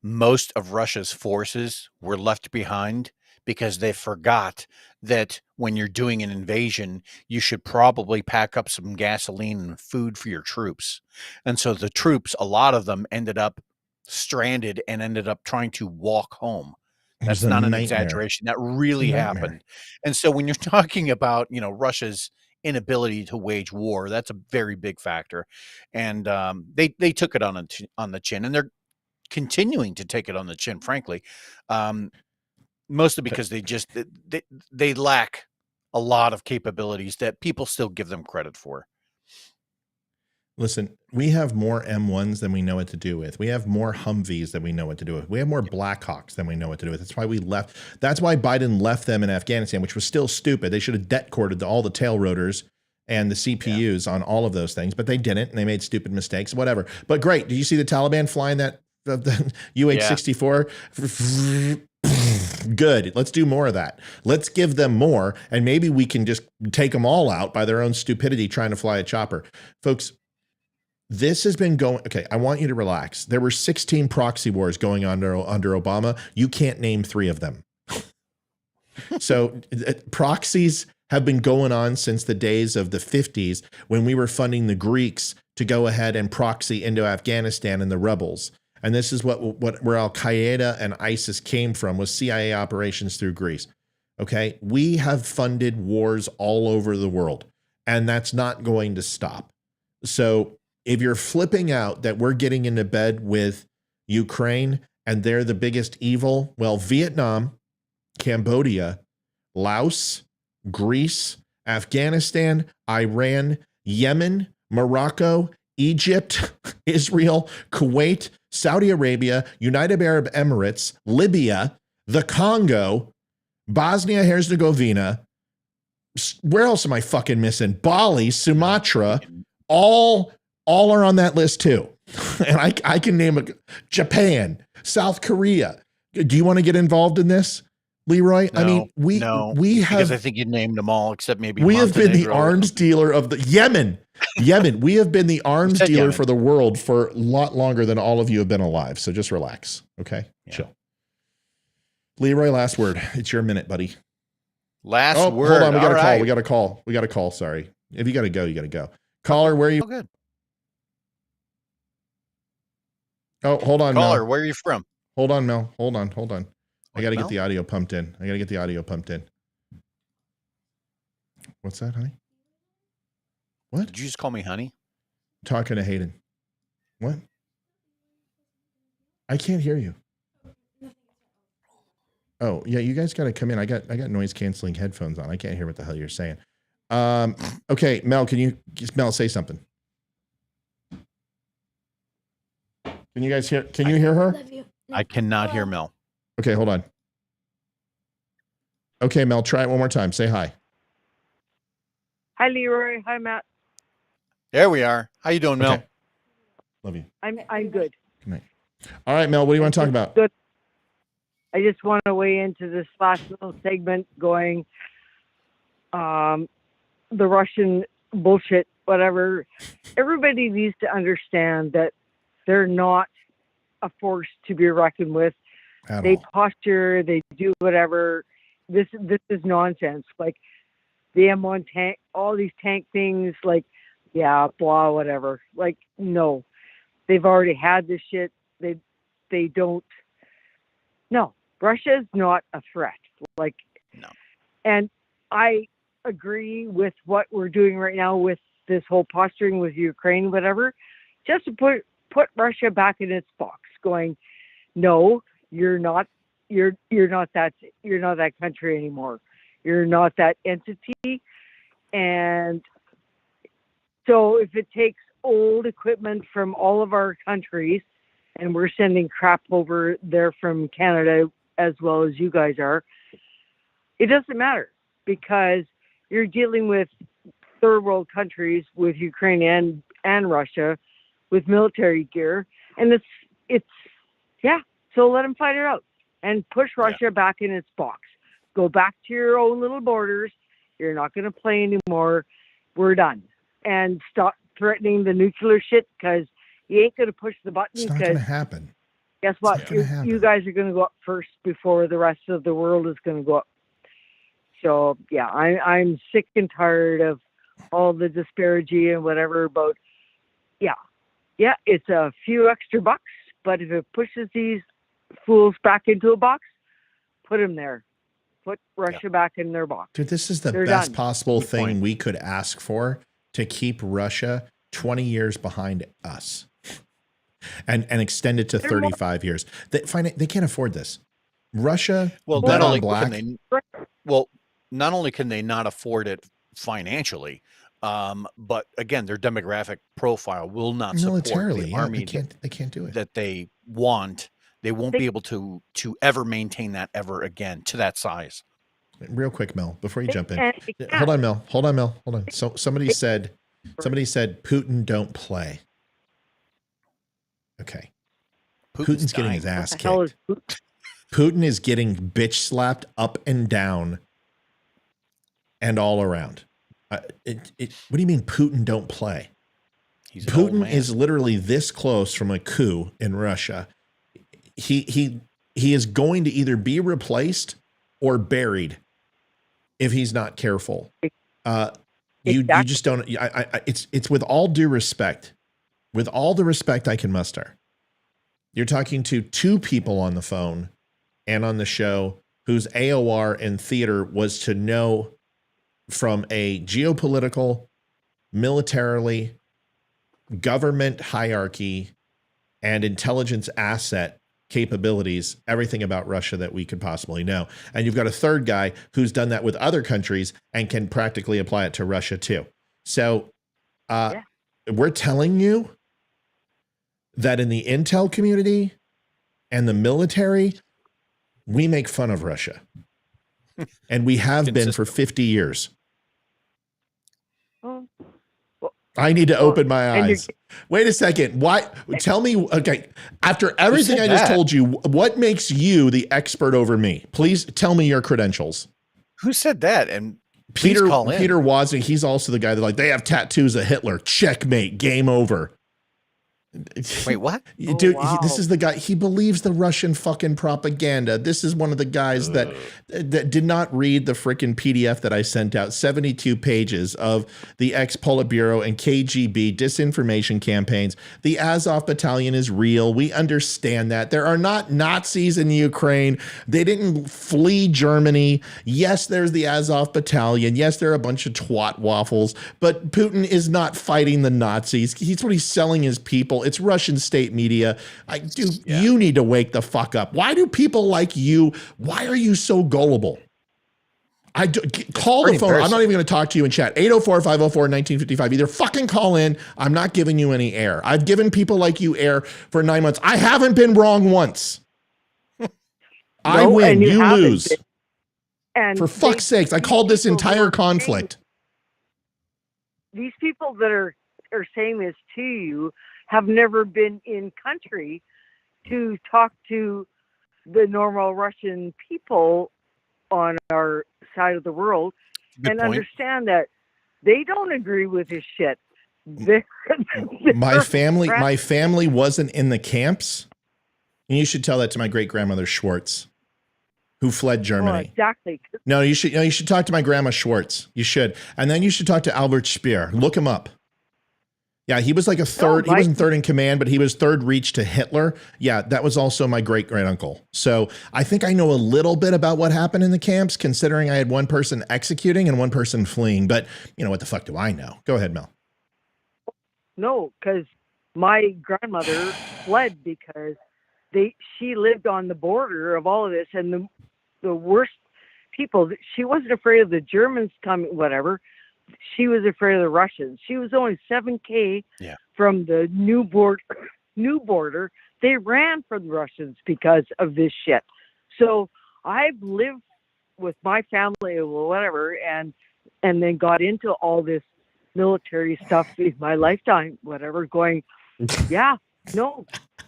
Most of Russia's forces were left behind because they forgot that when you're doing an invasion, you should probably pack up some gasoline and food for your troops. And so the troops, a lot of them ended up stranded and ended up trying to walk home. That's not an exaggeration. That really happened. And so when you're talking about, Russia's inability to wage war, that's a very big factor. And they took it on the chin, and they're continuing to take it on the chin, frankly, mostly because they lack a lot of capabilities that people still give them credit for. Listen, we have more M1s than we know what to do with. We have more Humvees than we know what to do with. We have more Blackhawks than we know what to do with. That's why we left. That's why Biden left them in Afghanistan, which was still stupid. They should have det corded all the tail rotors and the CPUs on all of those things, but they didn't, and they made stupid mistakes, whatever. But great. Did you see the Taliban flying that the UH-64? Good. Let's do more of that. Let's give them more, and maybe we can just take them all out by their own stupidity trying to fly a chopper. Folks, this has been going, okay, I want you to relax. There were 16 proxy wars going on under Obama. You can't name 3 of them. So proxies have been going on since the days of the 50s when we were funding the Greeks to go ahead and proxy into Afghanistan and the rebels. And this is where Al-Qaeda and ISIS came from, was CIA operations through Greece. Okay, we have funded wars all over the world, and that's not going to stop. So if you're flipping out that we're getting into bed with Ukraine and they're the biggest evil, well, Vietnam, Cambodia, Laos, Greece, Afghanistan, Iran, Yemen, Morocco, Egypt, Israel, Kuwait, Saudi Arabia, United Arab Emirates, Libya, the Congo, Bosnia-Herzegovina. Where else am I fucking missing? Bali, Sumatra, all are on that list too. And I can name Japan, South Korea. Do you want to get involved in this, Leroy? No, I mean, we have, because I think you named them all except maybe we have been the arms dealer of the Yemen. We have been the arms dealer Yemen for the world for a lot longer than all of you have been alive. So just relax. Okay. Yeah. Chill. Leroy, last word. It's your minute, buddy. Last word. Hold on. We got a call. Sorry. If you got to go, you got to go. Caller, where are you? Oh, good. Oh, hold on, Caller, Mel. where are you from? Hold on, Mel. Hold on. I got to Mel? get the audio pumped in. What's that, honey? What? Did you just call me honey? Talking to Hayden. What? I can't hear you. Oh yeah, you guys got to come in. I got noise canceling headphones on. I can't hear what the hell you're saying. Okay, Mel, Mel say something? Can you guys hear? Can you hear her? I cannot hear Mel. Okay, hold on. Okay, Mel, try it one more time. Say hi. Hi, Leroy. Hi, Matt. There we are. How you doing, Mel? Okay. Love you. I'm good. Good night. All right, Mel, what do you want to talk about? Good. I just want to weigh into this last little segment going, the Russian bullshit, whatever. Everybody needs to understand that they're not a force to be reckoned with. They posture, they do whatever. This is nonsense. Like the M1 tank, all these tank things, like, yeah, blah, whatever. Like, no, they've already had this shit. They don't. No, Russia is not a threat. Like, no. And I agree with what we're doing right now with this whole posturing with Ukraine, whatever, just to put Russia back in its box, going, no, you're not that country anymore. You're not that entity. And so if it takes old equipment from all of our countries, and we're sending crap over there from Canada as well as you guys are, it doesn't matter, because you're dealing with third world countries, with Ukraine and Russia, with military gear, and it's yeah. So let them fight it out and push Russia back in its box. Go back to your own little borders. You're not going to play anymore. We're done. And stop threatening the nuclear shit, because you ain't going to push the button. It's not going to happen. Guess what? You guys are going to go up first before the rest of the world is going to go up. So yeah, I'm sick and tired of all the disparity and whatever about. Yeah, it's a few extra bucks, but if it pushes these fools back into a box, put them there. Put Russia back in their box. Dude, this is the They're best done. possible thing we could ask for, to keep Russia 20 years behind us and extend it to 35 years. They can't afford this. Russia, Well, blood not on only black. not only can they not afford it financially, but again, their demographic profile will not support militarily, the army they can't do it. that they want. They won't be able to ever maintain that ever again to that size. Real quick, Mel, before you jump in. Hold on, Mel. So somebody said Putin don't play. Okay. Putin's getting his ass kicked. Putin is getting bitch slapped up and down and all around. What do you mean Putin don't play? Putin is literally this close from a coup in Russia. He is going to either be replaced or buried if he's not careful. You just don't. It's with all due respect, with all the respect I can muster. You're talking to two people on the phone and on the show whose AOR in theater was to know from a geopolitical, militarily, government hierarchy, and intelligence asset capabilities, everything about Russia that we could possibly know. And you've got a third guy who's done that with other countries and can practically apply it to Russia too. So we're telling you that in the intel community and the military, we make fun of Russia. And we have been for 50 years. I need to open my eyes. Wait a second. Why? Tell me. Okay. After everything I just told you, what makes you the expert over me? Please tell me your credentials. Who said that? And Peter Wozniak, he's also the guy that they have tattoos of Hitler. Checkmate. Game over. Wait, what? Dude, this is the guy. He believes the Russian fucking propaganda. This is one of the guys that did not read the freaking PDF that I sent out. 72 pages of the ex-Politburo and KGB disinformation campaigns. The Azov battalion is real. We understand that. There are not Nazis in Ukraine. They didn't flee Germany. Yes, there's the Azov battalion. Yes, there are a bunch of twat waffles. But Putin is not fighting the Nazis. He's selling his people. people. It's Russian state media. You need to wake the fuck up. Why do people like you? Why are you so gullible? Call the phone. I'm not even going to talk to you in chat. 804-504-1955. Either fucking call in. I'm not giving you any air. I've given people like you air for 9 months. I haven't been wrong once. I win. You lose. And for fuck's sakes, I called this entire conflict. These people that are saying this to you have never been in country to talk to the normal Russian people on our side of the world and understand that they don't agree with this shit. My family wasn't in the camps. And you should tell that to my great grandmother Schwartz, who fled Germany. Well, exactly. No, you should talk to my grandma Schwartz. You should. And then you should talk to Albert Speer. Look him up. Yeah, he was like a third. He wasn't third in command, but he was third reach to Hitler. Yeah, that was also my great-great-uncle. So I think I know a little bit about what happened in the camps, considering I had one person executing and one person fleeing. But, what the fuck do I know? Go ahead, Mel. No, because my grandmother fled because she lived on the border of all of this. And the worst people, she wasn't afraid of the Germans coming, whatever. She was afraid of the Russians. She was only 7K from the new border. They ran from the Russians because of this shit. So I've lived with my family or whatever, and then got into all this military stuff in my lifetime, whatever, going, no,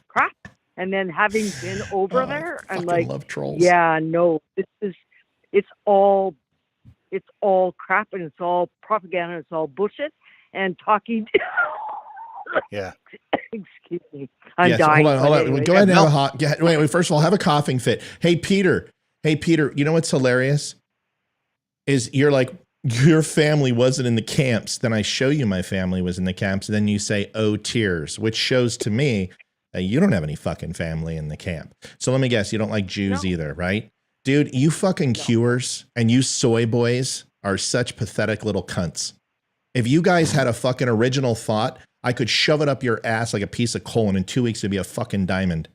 crap. And then having been over there, I'm like, love trolls. It's all crap, and it's all propaganda, it's all bullshit, and talking. Excuse me. I'm dying. Hold on. Anyway, go ahead and have a hot. Wait. First of all, have a coughing fit. Hey, Peter. You know what's hilarious? Is you're like, your family wasn't in the camps. Then I show you my family was in the camps. And then you say, oh, tears, which shows to me that you don't have any fucking family in the camp. So let me guess, you don't like Jews either, right? Dude, you fucking Qers and you soy boys are such pathetic little cunts. If you guys had a fucking original thought, I could shove it up your ass like a piece of coal, and in 2 weeks it'd be a fucking diamond.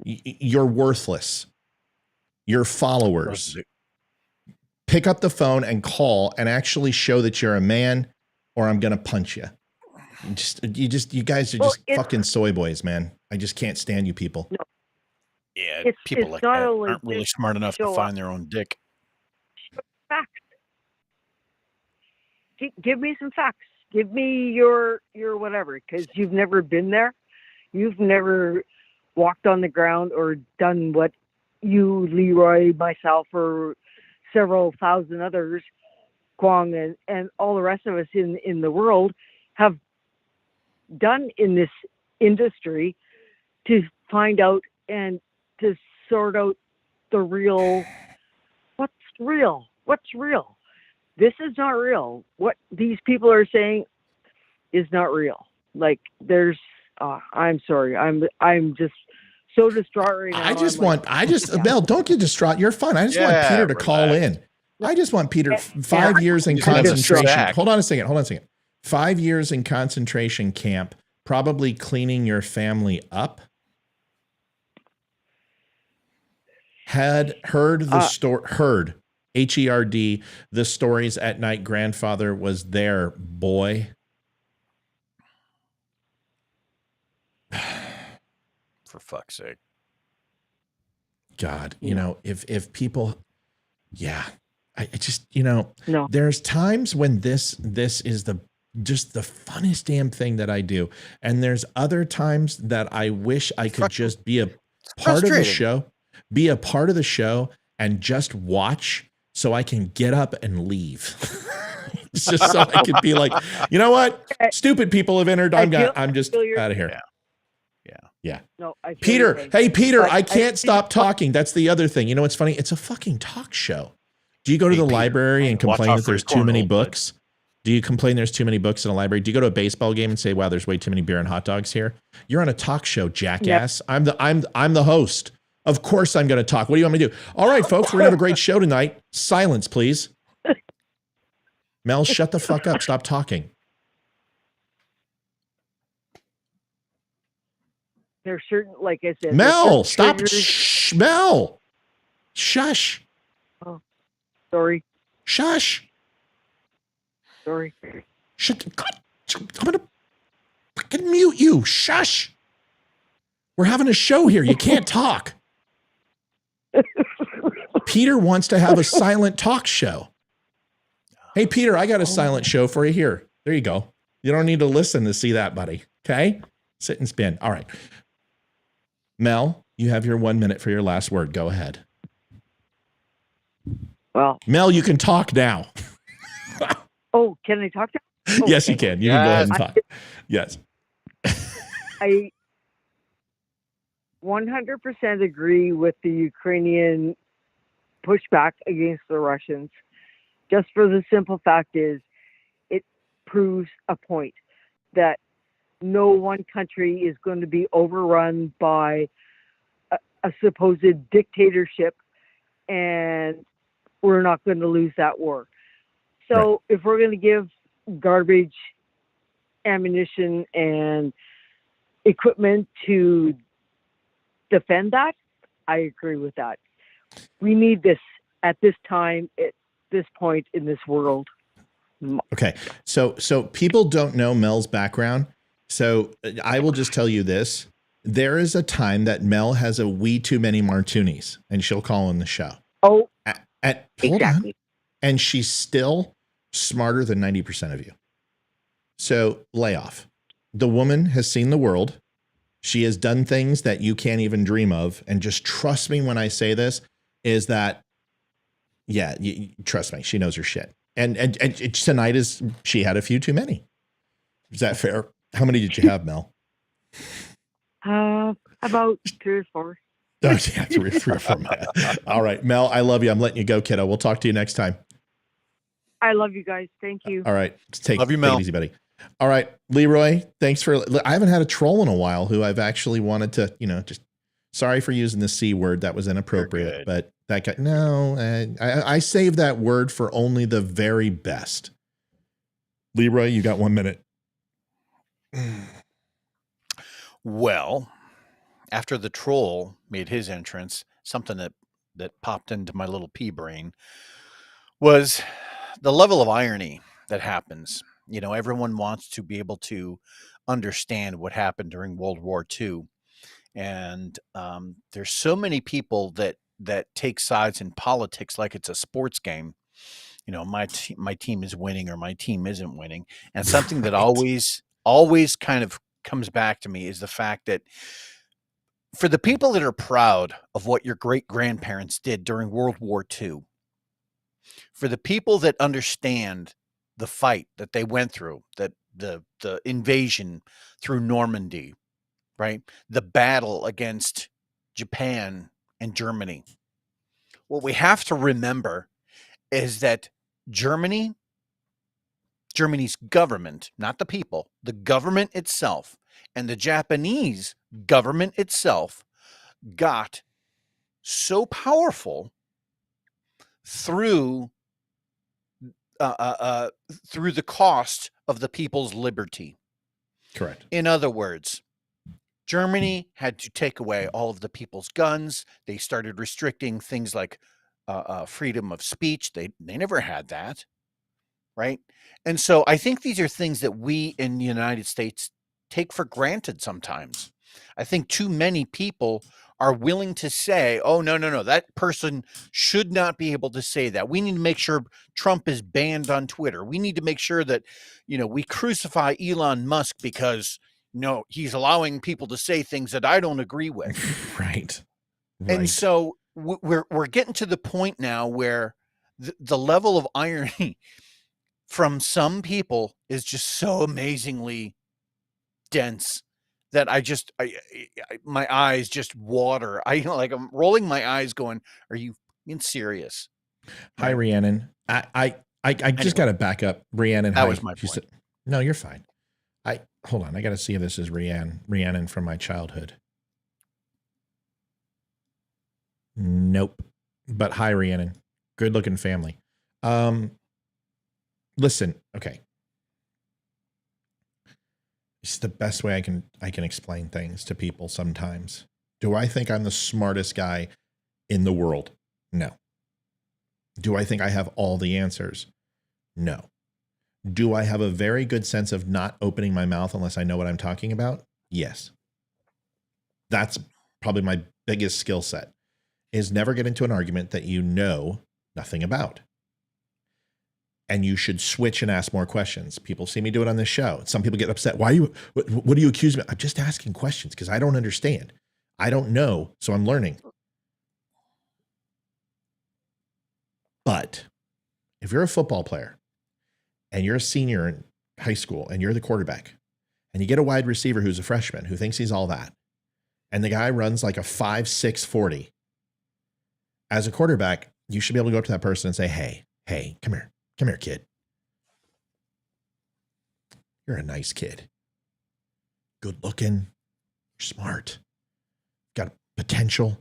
You're worthless. Your followers. Pick up the phone and call and actually show that you're a man, or I'm gonna punch you. You guys are just fucking soy boys, man. I just can't stand you people. No. Yeah, people like that aren't really smart enough to find their own dick. Facts. Give me some facts. Give me your whatever, because you've never been there. You've never walked on the ground or done what you, Leroy, myself, or several thousand others, Kwong, and all the rest of us in the world have done in this industry to find out and to sort out the real, what's real. This is not real. What these people are saying is not real. Like, there's, I'm sorry. I'm just so distraught right now. Mel, don't get distraught. You're fine. I just want Peter to call in. I just want Peter 5 years in concentration. Hold on a second. 5 years in concentration camp, probably cleaning your family up. Had heard the story, heard, H-E-R-D, the stories at night. Grandfather was there, boy. For fuck's sake. God, if people, I just, no. There's times when this is just the funnest damn thing that I do. And there's other times that I wish I could just be a part of the show, and just watch so I can get up and leave. It's just so I could be like, you know what? Stupid people have entered. I'm just out of here. Yeah. No, Peter. Hey, Peter, I can't stop talking. That's the other thing. You know what's funny? It's a fucking talk show. Do you go to the library and complain that there's too many books? Do you complain there's too many books in a library? Do you go to a baseball game and say, wow, there's way too many beer and hot dogs here? You're on a talk show, jackass. Yep. I'm the host. Of course I'm going to talk. What do you want me to do? All right, folks, we're going to have a great show tonight. Silence, please. Mel, shut the fuck up. Stop talking. There's certain, like I said, there's Mel, certain stop. triggers. Shh, Mel. Shush. Sorry, Shush. sorry. Shut. God, I'm going to fucking mute you. Shush. We're having a show here. You can't talk. Peter wants to have a silent talk show. Hey, Peter, I got a silent show for you here. There you go. You don't need to listen to see that, buddy. Okay? Sit and spin. All right. Mel, you have your 1 minute for your last word. Go ahead. Well, Mel, you can talk now. oh, can I talk to? Oh, Yes, you can. You can go ahead and talk. Yes. I 100% agree with the Ukrainian pushback against the Russians. Just for the simple fact is, it proves a point that no one country is going to be overrun by a supposed dictatorship, and we're not going to lose that war. So if we're going to give garbage, ammunition, and equipment to defend that, I agree with that. We need this at this time, at this point in this world. Okay. So people don't know Mel's background. So I will just tell you this. There is a time that Mel has a wee too many martinis and she'll call on the show. Oh, hold exactly. on. And she's still smarter than 90% of you. So lay off. The woman has seen the world. She has done things that you can't even dream of. And just trust me when I say this is that, yeah, trust me, she knows her shit. And tonight she had a few too many. Is that fair? How many did you have, Mel? About 3 or 4. Oh, yeah, three or four. All right, Mel, I love you. I'm letting you go, kiddo. We'll talk to you next time. I love you guys. Thank you. All right. Love you, Mel. Take it easy, buddy. All right, Leroy, thanks for, I haven't had a troll in a while who I've actually wanted to, just sorry for using the C word. That was inappropriate, but that guy, no, I saved that word for only the very best. Leroy, you got 1 minute. Well, after the troll made his entrance, something that popped into my little pea brain was the level of irony that happens. Everyone wants to be able to understand what happened during World War II. And there's so many people that take sides in politics like it's a sports game. My team is winning or my team isn't winning. And something that always kind of comes back to me is the fact that for the people that are proud of what your great grandparents did during World War II, for the people that understand the fight that they went through, that the invasion through Normandy, right? The battle against Japan and Germany. What we have to remember is that Germany's government, not the people, the government itself, and the Japanese government itself got so powerful through the cost of the people's liberty. Correct. In other words, Germany had to take away all of the people's guns. They started restricting things like freedom of speech. They never had that, right? And so I think these are things that we in the United States take for granted sometimes. I think too many people are willing to say, oh, no, that person should not be able to say that. We need to make sure Trump is banned on Twitter. We need to make sure that, we crucify Elon Musk because, he's allowing people to say things that I don't agree with. Right. And so we're getting to the point now where the level of irony from some people is just so amazingly dense that my eyes just water. I'm rolling my eyes going, are you being serious? Hi, Rhiannon. I just got to back up. Rhiannon. That was my point. No, you're fine. Hold on. I got to see if this is Rhiannon from my childhood. Nope. But hi, Rhiannon. Good looking family. Listen. Okay. It's the best way I can explain things to people sometimes. Do I think I'm the smartest guy in the world? No. Do I think I have all the answers? No. Do I have a very good sense of not opening my mouth unless I know what I'm talking about? Yes. That's probably my biggest skill set, is never get into an argument that you know nothing about. And you should switch and ask more questions. People see me do it on this show. Some people get upset. What do you accuse me? I'm just asking questions because I don't understand. I don't know, so I'm learning. But if you're a football player and you're a senior in high school and you're the quarterback and you get a wide receiver who's a freshman who thinks he's all that, and the guy runs like a 5.6 40, as a quarterback, you should be able to go up to that person and say, hey, come here. Come here, kid. You're a nice kid. Good looking. You're smart. Got potential.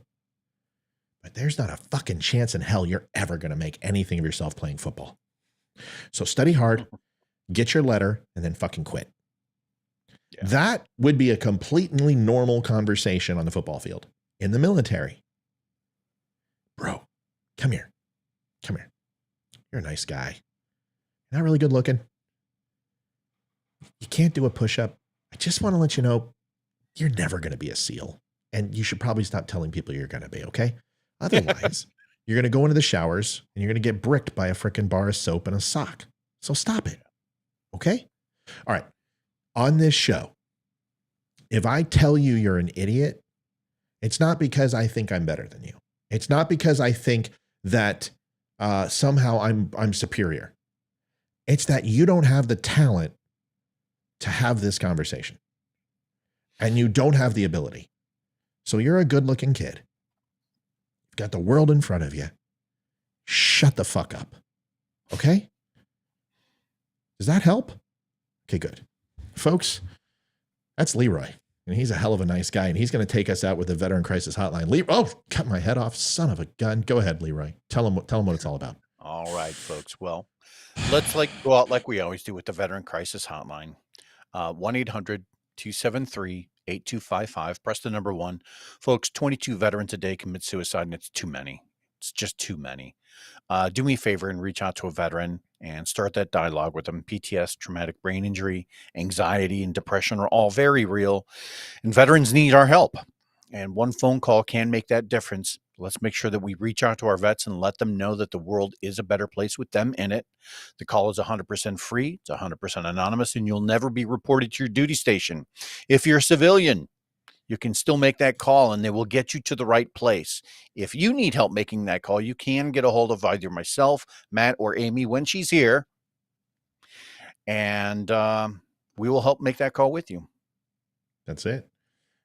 But there's not a fucking chance in hell you're ever going to make anything of yourself playing football. So study hard, get your letter, and then fucking quit. Yeah. That would be a completely normal conversation on the football field. In the military, bro, come here. Come here. You're a nice guy. You're not really good looking. You can't do a push-up. I just want to let you know you're never going to be a SEAL. And you should probably stop telling people you're going to be, okay? Otherwise, you're going to go into the showers and you're going to get bricked by a freaking bar of soap and a sock. So stop it. Okay? All right. On this show, if I tell you you're an idiot, it's not because I think I'm better than you. It's not because I think that somehow I'm superior. It's that you don't have the talent to have this conversation. And you don't have the ability. So you're a good-looking kid. You've got the world in front of you. Shut the fuck up. Okay? Does that help? Okay, good. Folks, that's Leroy. And he's a hell of a nice guy. And he's going to take us out with the Veteran Crisis Hotline. Oh, cut my head off. Son of a gun. Go ahead, Leroy. Tell him what it's all about. All right, folks. Well, let's go out like we always do with the Veteran Crisis Hotline. 1-800-273-8255. Press the number 1. Folks, 22 veterans a day commit suicide, and it's too many. It's just too many. Do me a favor and reach out to a veteran and start that dialogue with them. PTSD, traumatic brain injury, anxiety, and depression are all very real, and veterans need our help. And one phone call can make that difference. Let's make sure that we reach out to our vets and let them know that the world is a better place with them in it. The call is 100% free. It's 100% anonymous, and you'll never be reported to your duty station. If you're a civilian, you can still make that call, and they will get you to the right place. If you need help making that call, you can get a hold of either myself, Matt, or Amy when she's here, and we will help make that call with you. That's it.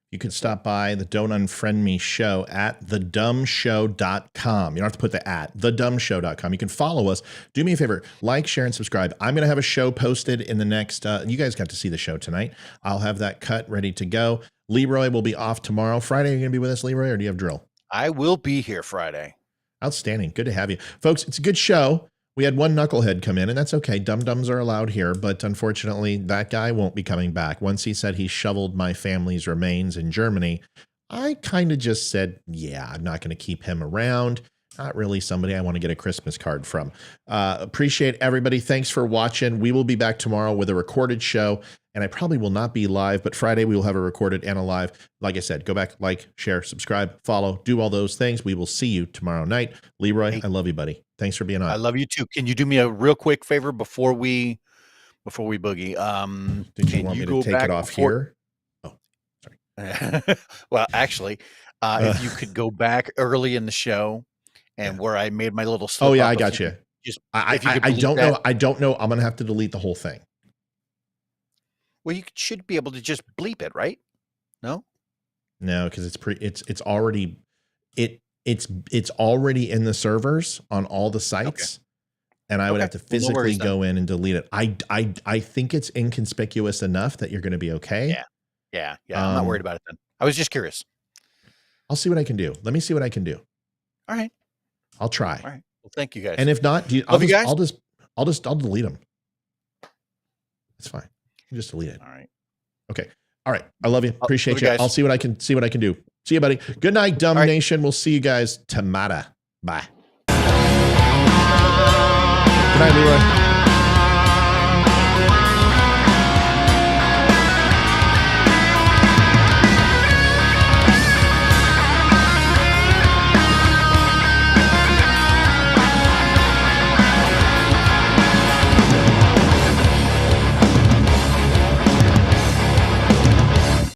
You can stop by the Don't Unfriend Me show at thedumbshow.com. You don't have to put the at, thedumbshow.com. You can follow us. Do me a favor, like, share, and subscribe. I'm going to have a show posted in the next, you guys got to see the show tonight. I'll have that cut ready to go. Leroy will be off tomorrow. Friday, are you going to be with us, Leroy, or do you have drill? I will be here Friday. Outstanding. Good to have you. Folks, it's a good show. We had one knucklehead come in, and that's okay. Dum-dums are allowed here, but unfortunately, that guy won't be coming back. Once he said he shoveled my family's remains in Germany, I kind of just said, yeah, I'm not going to keep him around. Not really somebody I want to get a Christmas card from. Appreciate everybody. Thanks for watching. We will be back tomorrow with a recorded show, and I probably will not be live, but Friday we will have a recorded and a live. Like I said, go back, like, share, subscribe, follow, do all those things. We will see you tomorrow night. Leroy, hey, I love you, buddy. Thanks for being on. I love you too. Can you do me a real quick favor before we boogie? Did you want me to take it off here? Oh, sorry. Well, actually, if you could go back early in the show and where I made my little slip. Oh yeah, I got you. Just I don't know. I don't know. I'm gonna have to delete the whole thing. Well, you should be able to just bleep it, right? No, because it's already it's already in the servers on all the sites, and I would have to physically go in and delete it. I think it's inconspicuous enough that you're going to be okay. Yeah. I'm not worried about it then. I was just curious. I'll see what I can do. Let me see what I can do. All right. I'll try. All right. Well, thank you guys. And if not, I'll delete them. It's fine. You just delete it. All right. Okay. All right. I love you. Appreciate love you. you guys. I'll see what I can do. See you, buddy. Good night, Dumb All right. Nation. We'll see you guys tomorrow. Bye. Good night, Leroy.